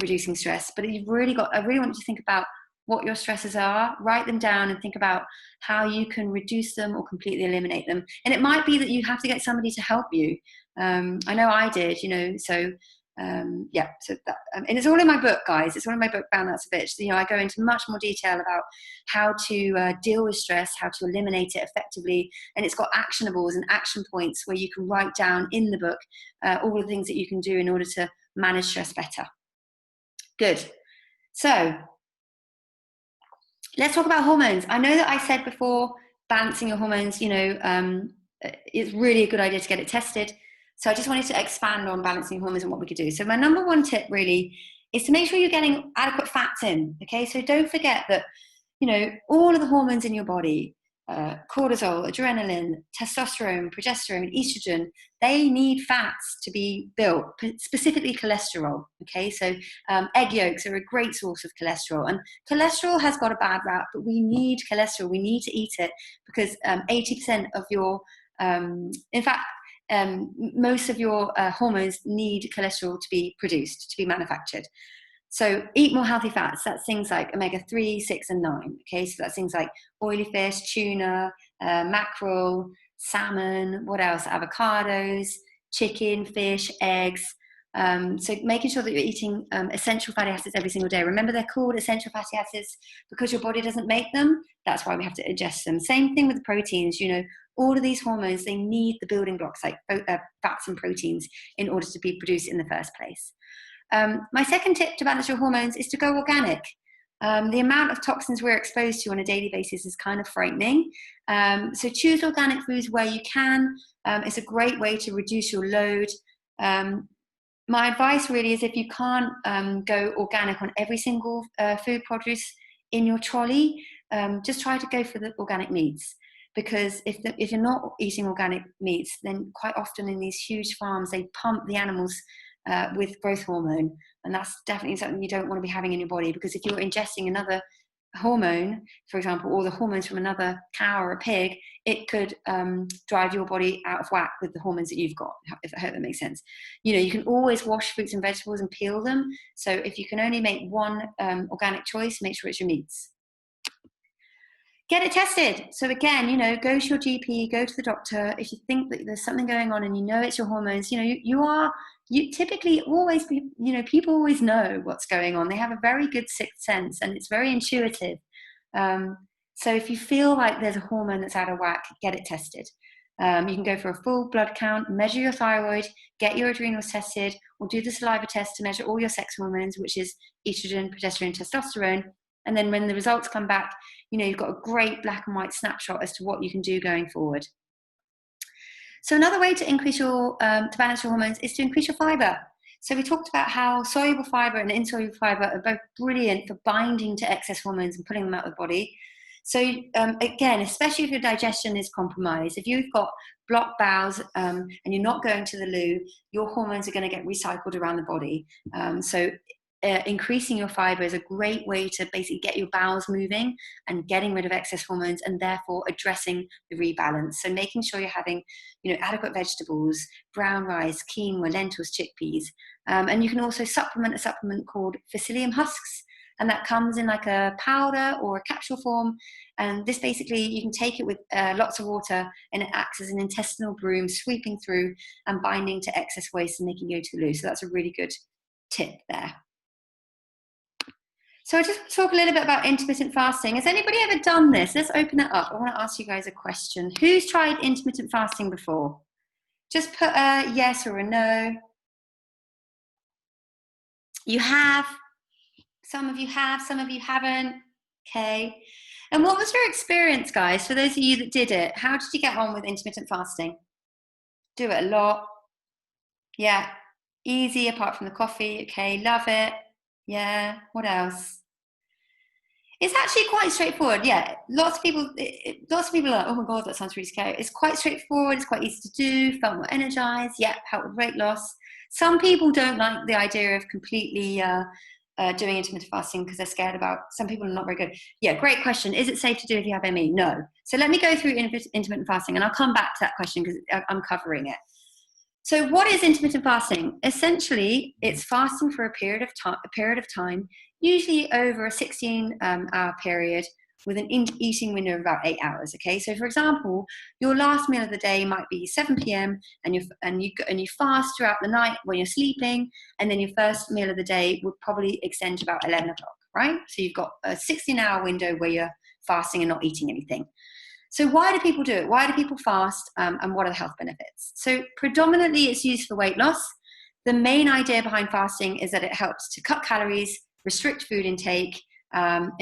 reducing stress. But I really want you to think about what your stresses are, write them down, and think about how you can reduce them or completely eliminate them. And it might be that you have to get somebody to help you. I know I did, you know, so and it's all in my book, guys. It's all in my book, Balance a Bitch. So, you know, I go into much more detail about how to deal with stress, how to eliminate it effectively. And it's got actionables and action points where you can write down in the book all the things that you can do in order to manage stress better. Good. So let's talk about hormones. I know that I said before, balancing your hormones, you know, it's really a good idea to get it tested. So I just wanted to expand on balancing hormones and what we could do. So my number one tip really is to make sure you're getting adequate fats in, okay? So don't forget that, you know, all of the hormones in your body, cortisol, adrenaline, testosterone, progesterone, estrogen, they need fats to be built, specifically cholesterol, okay? So egg yolks are a great source of cholesterol, and cholesterol has got a bad rap, but we need cholesterol. We need to eat it because 80% of your, most of your hormones need cholesterol to be produced, to be manufactured. So eat more healthy fats. That's things like omega-3, 6, and 9. Okay, so that's things like oily fish, tuna, mackerel, salmon, what else? Avocados, chicken, fish, eggs. So making sure that you're eating essential fatty acids every single day. Remember, they're called essential fatty acids because your body doesn't make them. That's why we have to ingest them. Same thing with the proteins. You know, all of these hormones, they need the building blocks like fats and proteins in order to be produced in the first place. My second tip to balance your hormones is to go organic. The amount of toxins we're exposed to on a daily basis is kind of frightening. So choose organic foods where you can. It's a great way to reduce your load. My advice really is, if you can't go organic on every single food produce in your trolley, just try to go for the organic meats. Because if you're not eating organic meats, then quite often in these huge farms, they pump the animals with growth hormone. And that's definitely something you don't want to be having in your body, because if you're ingesting another hormone, for example, or the hormones from another cow or a pig, it could drive your body out of whack with the hormones that you've got, if I hope that makes sense. You know, you can always wash fruits and vegetables and peel them. So if you can only make one organic choice, make sure it's your meats. Get it tested. So again, you know, go to your GP, go to the doctor. If you think that there's something going on and you know it's your hormones, you know, you typically always, you know, people always know what's going on. They have a very good sixth sense, and it's very intuitive. So if you feel like there's a hormone that's out of whack, get it tested. You can go for a full blood count, measure your thyroid, get your adrenals tested, or do the saliva test to measure all your sex hormones, which is estrogen, progesterone, testosterone. And then when the results come back, you know, you've got a great black and white snapshot as to what you can do going forward. So another way to increase your, to balance your hormones is to increase your fiber. So we talked about how soluble fiber and insoluble fiber are both brilliant for binding to excess hormones and pulling them out of the body. So again, especially if your digestion is compromised, if you've got blocked bowels and you're not going to the loo, your hormones are going to get recycled around the body. Increasing your fiber is a great way to basically get your bowels moving and getting rid of excess hormones, and therefore addressing the rebalance. So making sure you're having, you know, adequate vegetables, brown rice, quinoa, lentils, chickpeas. And you can also supplement a supplement called psyllium husks, and that comes in like a powder or a capsule form. And this basically, you can take it with lots of water, and it acts as an intestinal broom, sweeping through and binding to excess waste and making you go to the loo. So that's a really good tip there. So I just want to talk a little bit about intermittent fasting. Has anybody ever done this? Let's open it up. I want to ask you guys a question. Who's tried intermittent fasting before? Just put a yes or a no. You have. Some of you have, some of you haven't. Okay. And what was your experience, guys? For those of you that did it, how did you get on with intermittent fasting? Do it a lot. Yeah. Easy apart from the coffee. Okay. Love it. Yeah. What else? It's actually quite straightforward. Yeah, lots of people are like, oh my God, that sounds really scary. It's quite straightforward. It's quite easy to do. Felt more energized. Yeah, help with weight loss. Some people don't like the idea of completely doing intermittent fasting because they're scared about. Some people are not very good. Yeah, great question. Is it safe to do if you have ME? No. So let me go through intermittent fasting, and I'll come back to that question because I'm covering it. So what is intermittent fasting? Essentially, it's fasting for a period of time, usually over a 16-hour period with an eating window of about 8 hours. Okay, so for example, your last meal of the day might be 7 p.m. and you fast throughout the night when you're sleeping, and then your first meal of the day would probably extend to about 11 o'clock, right? So you've got a 16-hour window where you're fasting and not eating anything. So why do people do it? Why do people fast, and what are the health benefits? So predominantly it's used for weight loss. The main idea behind fasting is that it helps to cut calories, restrict food intake, and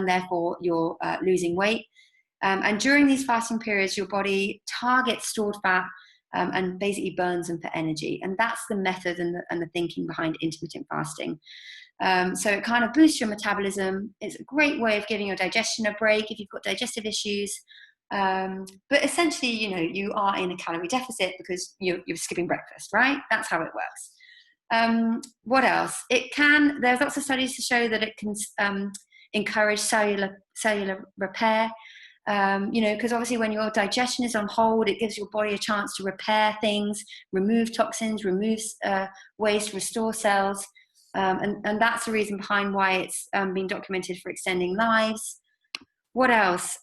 therefore you're losing weight. And during these fasting periods, your body targets stored fat and basically burns them for energy. And that's the method and the thinking behind intermittent fasting. So it kind of boosts your metabolism. It's a great way of giving your digestion a break if you've got digestive issues. But essentially, you know, you are in a calorie deficit because you're skipping breakfast, right? That's how it works. What else? There's lots of studies to show that it can encourage cellular repair. You know, because obviously when your digestion is on hold, it gives your body a chance to repair things, remove toxins, remove waste, restore cells. And that's the reason behind why it's been documented for extending lives. What else?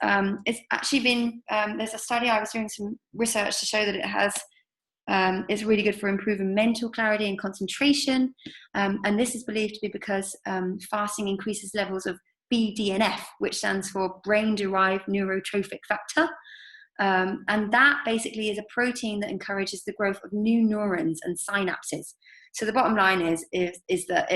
It's actually been, there's a study, I was doing some research to show that it has, is really good for improving mental clarity and concentration. And this is believed to be because fasting increases levels of BDNF, which stands for brain-derived neurotrophic factor. And that basically is a protein that encourages the growth of new neurons and synapses. So the bottom line is that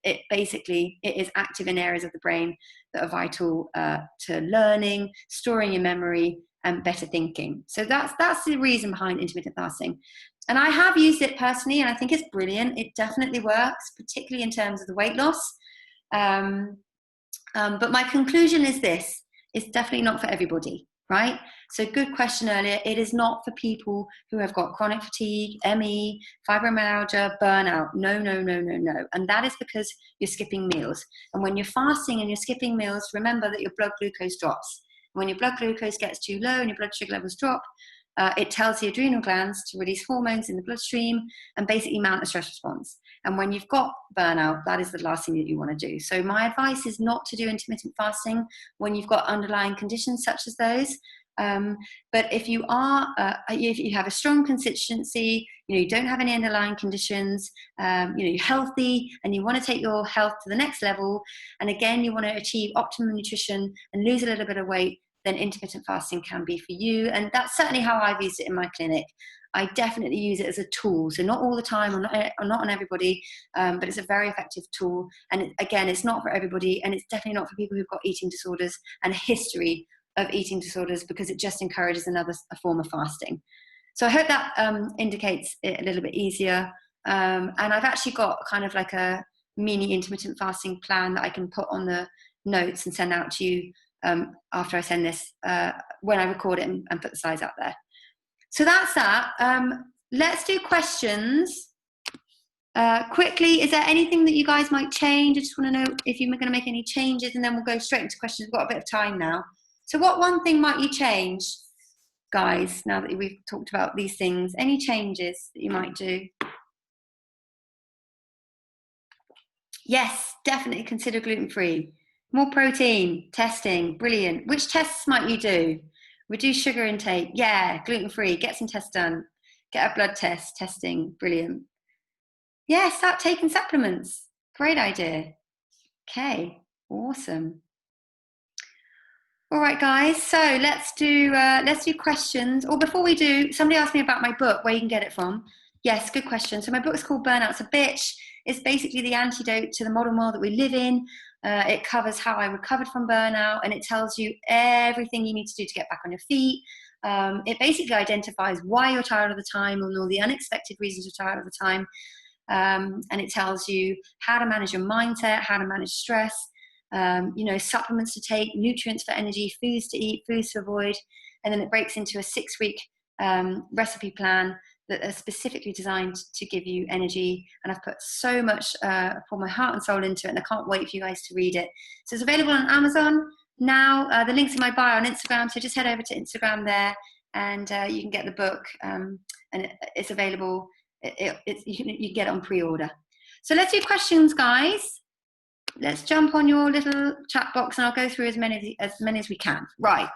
it basically is active in areas of the brain that are vital to learning, storing your memory, and better thinking. So that's the reason behind intermittent fasting. And I have used it personally, and I think it's brilliant. It definitely works, particularly in terms of the weight loss. But my conclusion is this: it's definitely not for everybody, right? So good question earlier. It is not for people who have got chronic fatigue, ME, fibromyalgia, burnout. No, no, no, no, no. And that is because you're skipping meals. And when you're fasting and you're skipping meals, remember that your blood glucose drops. When your blood glucose gets too low and your blood sugar levels drop, it tells the adrenal glands to release hormones in the bloodstream and basically mount a stress response. And when you've got burnout, that is the last thing that you want to do. So my advice is not to do intermittent fasting when you've got underlying conditions such as those. But if you are, if you have a strong constituency, you don't have any underlying conditions, you're healthy and you want to take your health to the next level, and again, you want to achieve optimum nutrition and lose a little bit of weight, then intermittent fasting can be for you. And that's certainly how I've used it in my clinic. I definitely use it as a tool. So not all the time, or not on everybody, but it's a very effective tool. And again, it's not for everybody, and it's definitely not for people who've got eating disorders and a history of eating disorders, because it just encourages a form of fasting. So I hope that indicates it a little bit easier. And I've actually got kind of like a mini intermittent fasting plan that I can put on the notes and send out to you after I send this, when I record it and put the slides out there. So that's that. Let's do questions. Quickly, is there anything that you guys might change? I just want to know if you're going to make any changes, and then we'll go straight into questions. We've got a bit of time now. So what one thing might you change, guys, now that we've talked about these things? Any changes that you might do? Yes, definitely consider gluten-free. More protein, testing, brilliant. Which tests might you do? Reduce sugar intake, yeah, gluten-free, get some tests done. Get a blood test, testing, brilliant. Yeah, start taking supplements. Great idea. Okay, awesome. All right, guys, so let's do questions. Or before we do, somebody asked me about my book, where you can get it from. Yes, good question. So my book is called Burnout's a Bitch. It's basically the antidote to the modern world that we live in. It covers how I recovered from burnout, and it tells you everything you need to do to get back on your feet. It basically identifies why you're tired all the time and all the unexpected reasons you're tired all the time. And it tells you how to manage your mindset, how to manage stress, supplements to take, nutrients for energy, foods to eat, foods to avoid. And then it breaks into a 6-week recipe plan that are specifically designed to give you energy. And I've put so much, pour my heart and soul into it, and I can't wait for you guys to read it. So it's available on Amazon now. The link's in my bio on Instagram, so just head over to Instagram there, and you can get the book, and it's available. You can get it on pre-order. So let's do questions, guys. Let's jump on your little chat box, and I'll go through as many as we can. Right.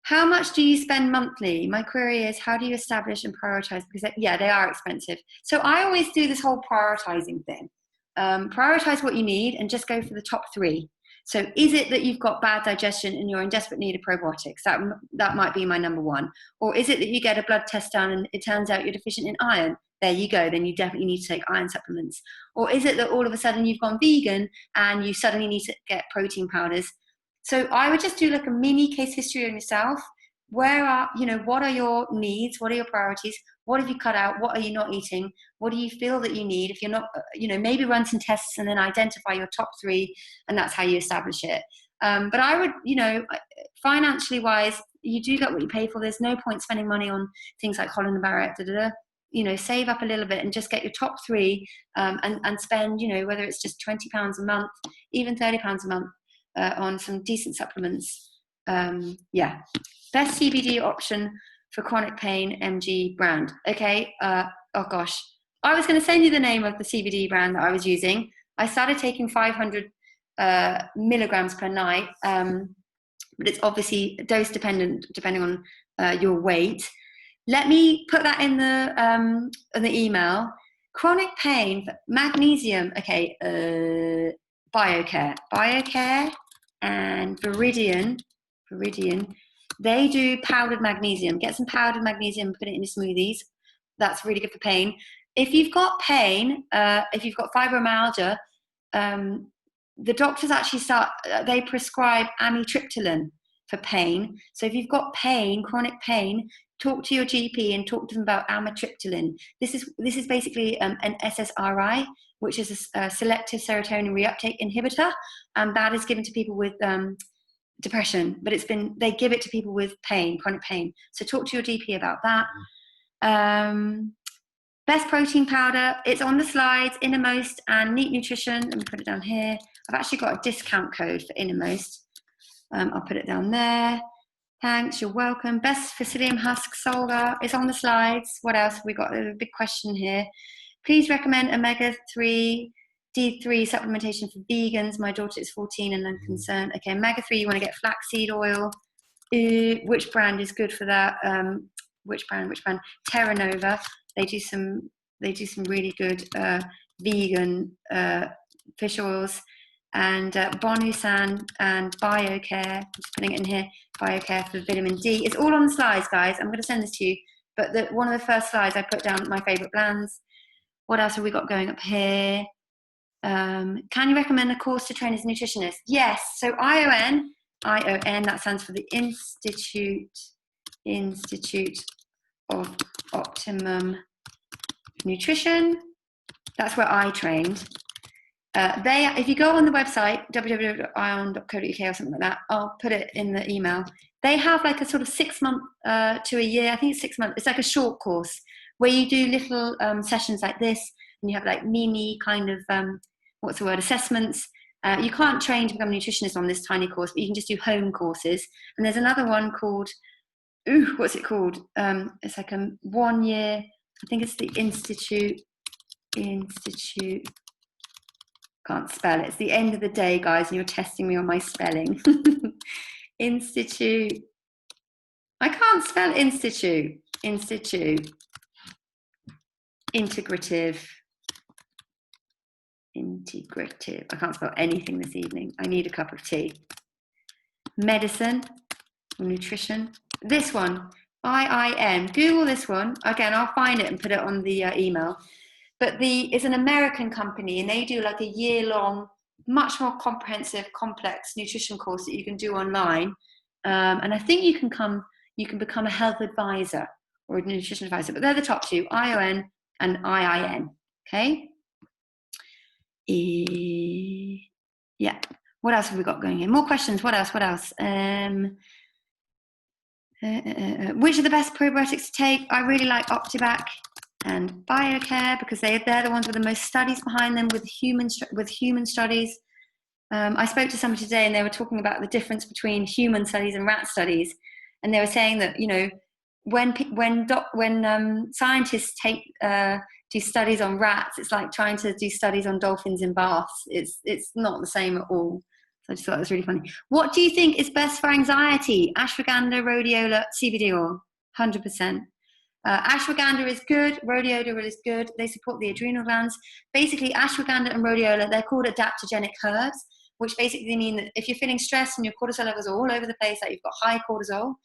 How much do you spend monthly? My query is, how do you establish and prioritize? Because yeah, they are expensive. So I always do this whole prioritizing thing. Prioritize what you need and just go for the top 3. So is it that you've got bad digestion and you're in desperate need of probiotics? That might be my number 1. Or is it that you get a blood test done and it turns out you're deficient in iron? There you go, then you definitely need to take iron supplements. Or is it that all of a sudden you've gone vegan and you suddenly need to get protein powders? So I would just do like a mini case history on yourself. What are your needs? What are your priorities? What have you cut out? What are you not eating? What do you feel that you need? If you're not, maybe run some tests and then identify your top 3, and that's how you establish it. But I would, financially wise, you do get what you pay for. There's no point spending money on things like Holland & Barrett, save up a little bit and just get your top 3, and spend, whether it's just £20 a month, even £30 a month, on some decent supplements. Best CBD option for chronic pain, MG brand. Okay. Oh gosh, I was going to send you the name of the CBD brand that I was using. I started taking 500 milligrams per night, but it's obviously dose dependent depending on your weight. Let me put that in the email. Chronic pain, magnesium. Okay. BioCare, and Viridian. They do powdered magnesium. Get some powdered magnesium, put it in your smoothies. That's really good for pain. If you've got pain, if you've got fibromyalgia, the doctors actually they prescribe amitriptyline for pain. So if you've got pain, chronic pain, talk to your GP and talk to them about amitriptyline. This is basically an SSRI, which is a selective serotonin reuptake inhibitor, and that is given to people with depression, but they give it to people with pain, chronic pain. So talk to your GP about that. Best protein powder, it's on the slides, Innermost and Neat Nutrition. Let me put it down here. I've actually got a discount code for Innermost. I'll put it down there. Thanks, you're welcome. Best Psyllium Husk Solgar, it's on the slides. What else have we got? There's a big question here. Please recommend omega-3 D3 supplementation for vegans. My daughter is 14 and I'm concerned. Okay, omega-3, you want to get flaxseed oil. Which brand is good for that? Which brand? Terra Nova. They do some really good vegan fish oils. And Bonusan and BioCare. I'm just putting it in here. BioCare for vitamin D. It's all on the slides, guys. I'm going to send this to you. But one of the first slides I put down my favorite blends. What else have we got going up here? Can you recommend a course to train as a nutritionist? Yes. So ION, that stands for the Institute of Optimum Nutrition. That's where I trained. If you go on the website, www.ion.co.uk or something like that, I'll put it in the email. They have like a sort of 6 month to a year, I think it's 6 months. It's like a short course where you do little sessions like this, and you have like mini kind of, assessments. You can't train to become a nutritionist on this tiny course, but you can just do home courses. And there's another one called, what's it called? It's like a 1 year, I think it's the Institute, can't spell it. It's the end of the day, guys, and you're testing me on my spelling. Institute. I can't spell institute. Integrative. I can't spell anything this evening. I need a cup of tea. Medicine or nutrition. This one, IIN. Google this one. Again, I'll find it and put it on the email. But it's an American company, and they do like a year-long, much more comprehensive, complex nutrition course that you can do online. And I think you can become a health advisor or a nutrition advisor. But they're the top two, ION and IIN. Okay. Yeah. What else have we got going here? More questions. What else? Which are the best probiotics to take? I really like Optibac and BioCare because they're the ones with the most studies behind them, with human studies. I spoke to somebody today and they were talking about the difference between human studies and rat studies, and they were saying that when scientists do studies on rats, it's like trying to do studies on dolphins in baths. It's not the same at all. So I just thought it was really funny. What do you think is best for anxiety? Ashwagandha, rhodiola, CBD oil? 100%. Ashwagandha is good, rhodiola is good. They support the adrenal glands. Basically, ashwagandha and rhodiola, they're called adaptogenic herbs, which basically mean that if you're feeling stressed and your cortisol levels are all over the place, like you've got high cortisol,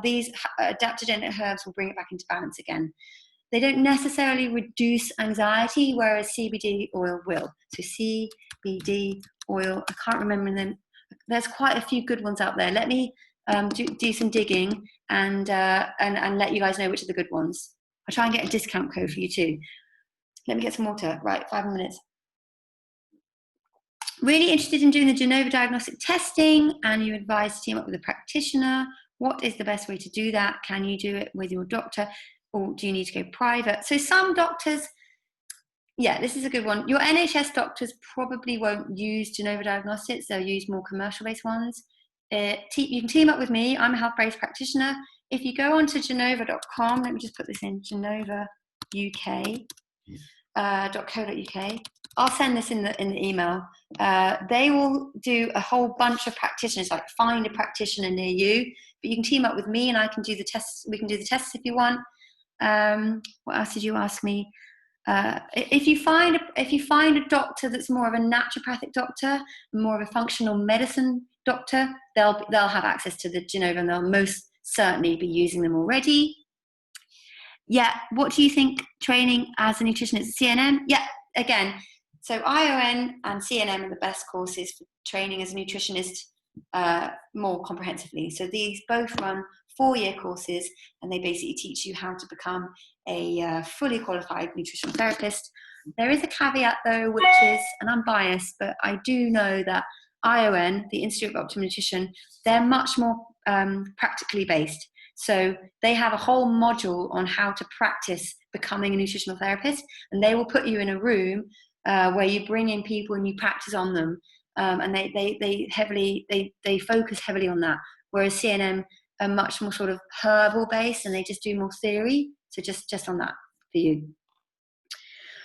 these adaptogenic herbs will bring it back into balance again. They don't necessarily reduce anxiety, whereas CBD oil will. So CBD oil, I can't remember them. There's quite a few good ones out there. Let me do some digging and let you guys know which are the good ones. I'll try and get a discount code for you too. Let me get some water. Right, 5 minutes. Really interested in doing the Genova diagnostic testing, and you advise to team up with a practitioner. What is the best way to do that? Can you do it with your doctor, or do you need to go private? So some doctors, yeah, this is a good one. Your NHS doctors probably won't use Genova diagnostics. They'll use more commercial-based ones. You can team up with me. I'm a health-based practitioner. If you go onto genova.com, let me just put this in, genovauk.co.uk. I'll send this in the email. They will do a whole bunch of practitioners, like find a practitioner near you. But you can team up with me, and I can do the tests. We can do the tests if you want. What else did you ask me? If you find a doctor that's more of a naturopathic doctor, more of a functional medicine doctor, they'll have access to the Genova, and they'll most certainly be using them already. Yeah, what do you think training as a nutritionist? CNM? Yeah, again, so ION and CNM are the best courses for training as a nutritionist more comprehensively. So these both run 4-year courses, and they basically teach you how to become a fully qualified nutritional therapist. There is a caveat though, which is, and I'm biased, but I do know that ION, the Institute of Optimum Nutrition, they're much more practically based. So they have a whole module on how to practice becoming a nutritional therapist, and they will put you in a room where you bring in people and you practice on them, and they focus heavily on that. Whereas CNM are much more sort of herbal based, and they just do more theory. So just on that for you.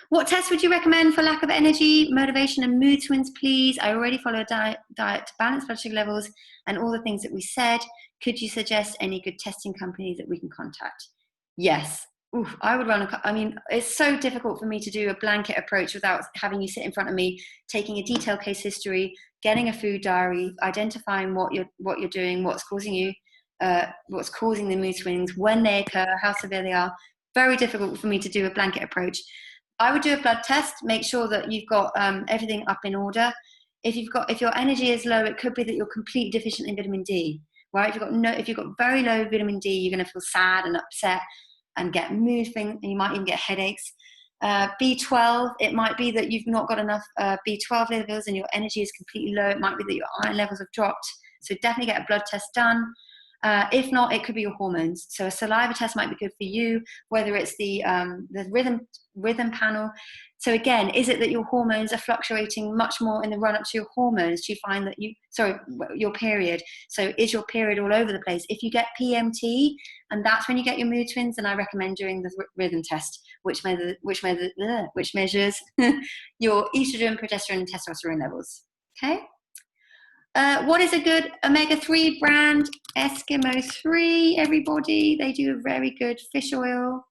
What tests would you recommend for lack of energy, motivation, and mood swings, please? I already follow a diet to balance blood sugar levels and all the things that we said. Could you suggest any good testing companies that we can contact? Yes. Oof, I would run I mean, it's so difficult for me to do a blanket approach without having you sit in front of me, taking a detailed case history, getting a food diary, identifying what you're doing, what's causing you, what's causing the mood swings, when they occur, how severe they are. Very difficult for me to do a blanket approach. I would do a blood test, make sure that you've got everything up in order. If your energy is low, it could be that you're completely deficient in vitamin D, right? If you've got very low vitamin D, you're going to feel sad and upset and get mood swings, and you might even get headaches. B12, it might be that you've not got enough B12 levels and your energy is completely low. It might be that your iron levels have dropped. So definitely get a blood test done. If not, it could be your hormones. So a saliva test might be good for you, whether it's the rhythm panel. So again, is it that your hormones are fluctuating much more in the run up to your hormones? Do you find that your period? So is your period all over the place? If you get PMT and that's when you get your mood swings, then I recommend doing the rhythm test, which measures your estrogen, progesterone, and testosterone levels. Okay. What is a good omega-3 brand? Eskimo 3, everybody. They do a very good fish oil.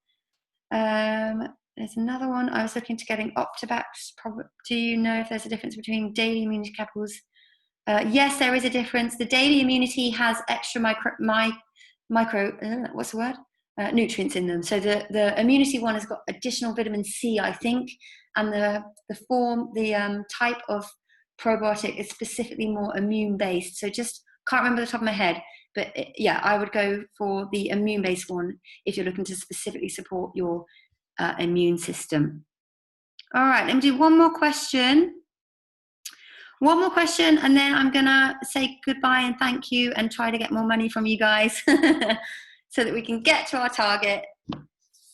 There's another one. I was looking to getting Optibax. Do you know if there's a difference between daily immunity capsules? Yes, there is a difference. The daily immunity has extra nutrients in them. So the immunity one has got additional vitamin C, I think, and the type of probiotic is specifically more immune based. So just can't remember the top of my head, but yeah, I would go for the immune based one if you're looking to specifically support your immune system. All right, let me do one more question, and then I'm gonna say goodbye and thank you and try to get more money from you guys so that we can get to our target.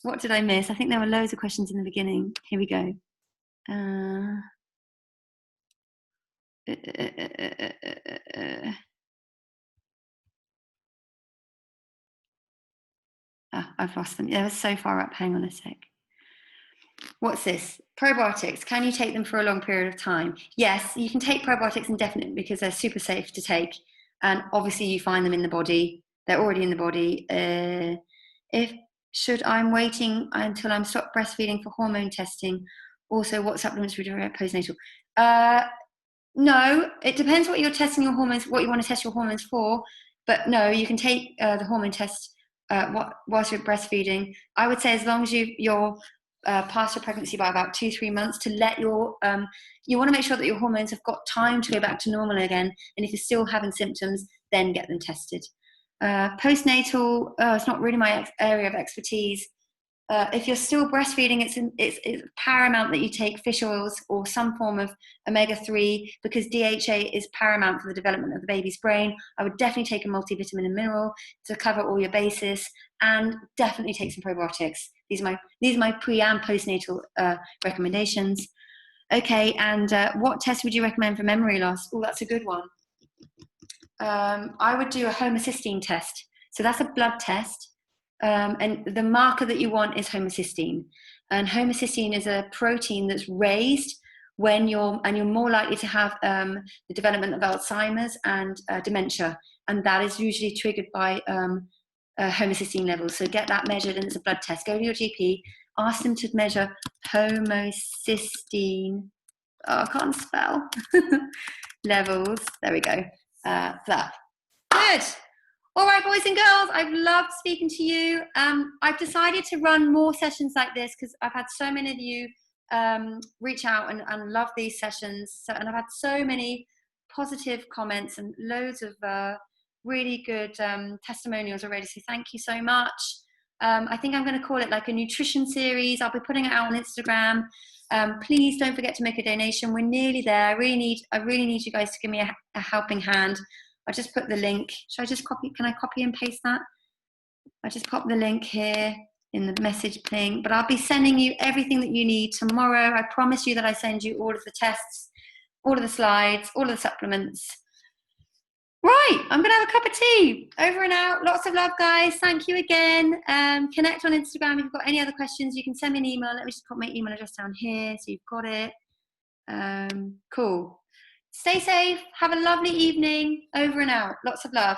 What did I miss? I think there were loads of questions in the beginning. Here we go. I've lost them. They were so far up. Hang on a sec. What's this? Probiotics. Can you take them for a long period of time? Yes, you can take probiotics indefinitely because they're super safe to take. And obviously you find them in the body. They're already in the body. I'm waiting until I'm stopped breastfeeding for hormone testing. Also, what supplements would you recommend postnatal? No, it depends what you're testing your hormones, what you want to test your hormones for. But no, you can take the hormone test whilst you're breastfeeding. I would say as long as you're past your pregnancy by about 2-3 months, to let you want to make sure that your hormones have got time to go back to normal again. And if you're still having symptoms, then get them tested. Postnatal, it's not really my area of expertise. If you're still breastfeeding, it's paramount that you take fish oils or some form of omega-3 because DHA is paramount for the development of the baby's brain. I would definitely take a multivitamin and mineral to cover all your bases, and definitely take some probiotics. These are my pre and postnatal recommendations. Okay, and what test would you recommend for memory loss? Oh, that's a good one. I would do a homocysteine test. So that's a blood test. And the marker that you want is homocysteine. And homocysteine is a protein that's raised when you're more likely to have the development of Alzheimer's and dementia. And that is usually triggered by homocysteine levels. So get that measured, and it's a blood test. Go to your GP ask them to measure homocysteine. Oh, I can't spell. Levels. There we go. That. Good. All right, boys and girls, I've loved speaking to you. I've decided to run more sessions like this because I've had so many of you reach out and love these sessions. And I've had so many positive comments and loads of really good testimonials already. So thank you so much. I think I'm going to call it like a nutrition series. I'll be putting it out on Instagram. Please don't forget to make a donation. We're nearly there. I really need you guys to give me a helping hand. I just put the link. Should I just copy? Can I copy and paste that? I just pop the link here in the message thing. But I'll be sending you everything that you need tomorrow. I promise you that I send you all of the tests, all of the slides, all of the supplements. Right, I'm gonna have a cup of tea. Over and out. Lots of love, guys. Thank you again. Connect on Instagram. If you've got any other questions, you can send me an email. Let me just put my email address down here so you've got it. Cool. Stay safe. Have a lovely evening. Over and out. Lots of love.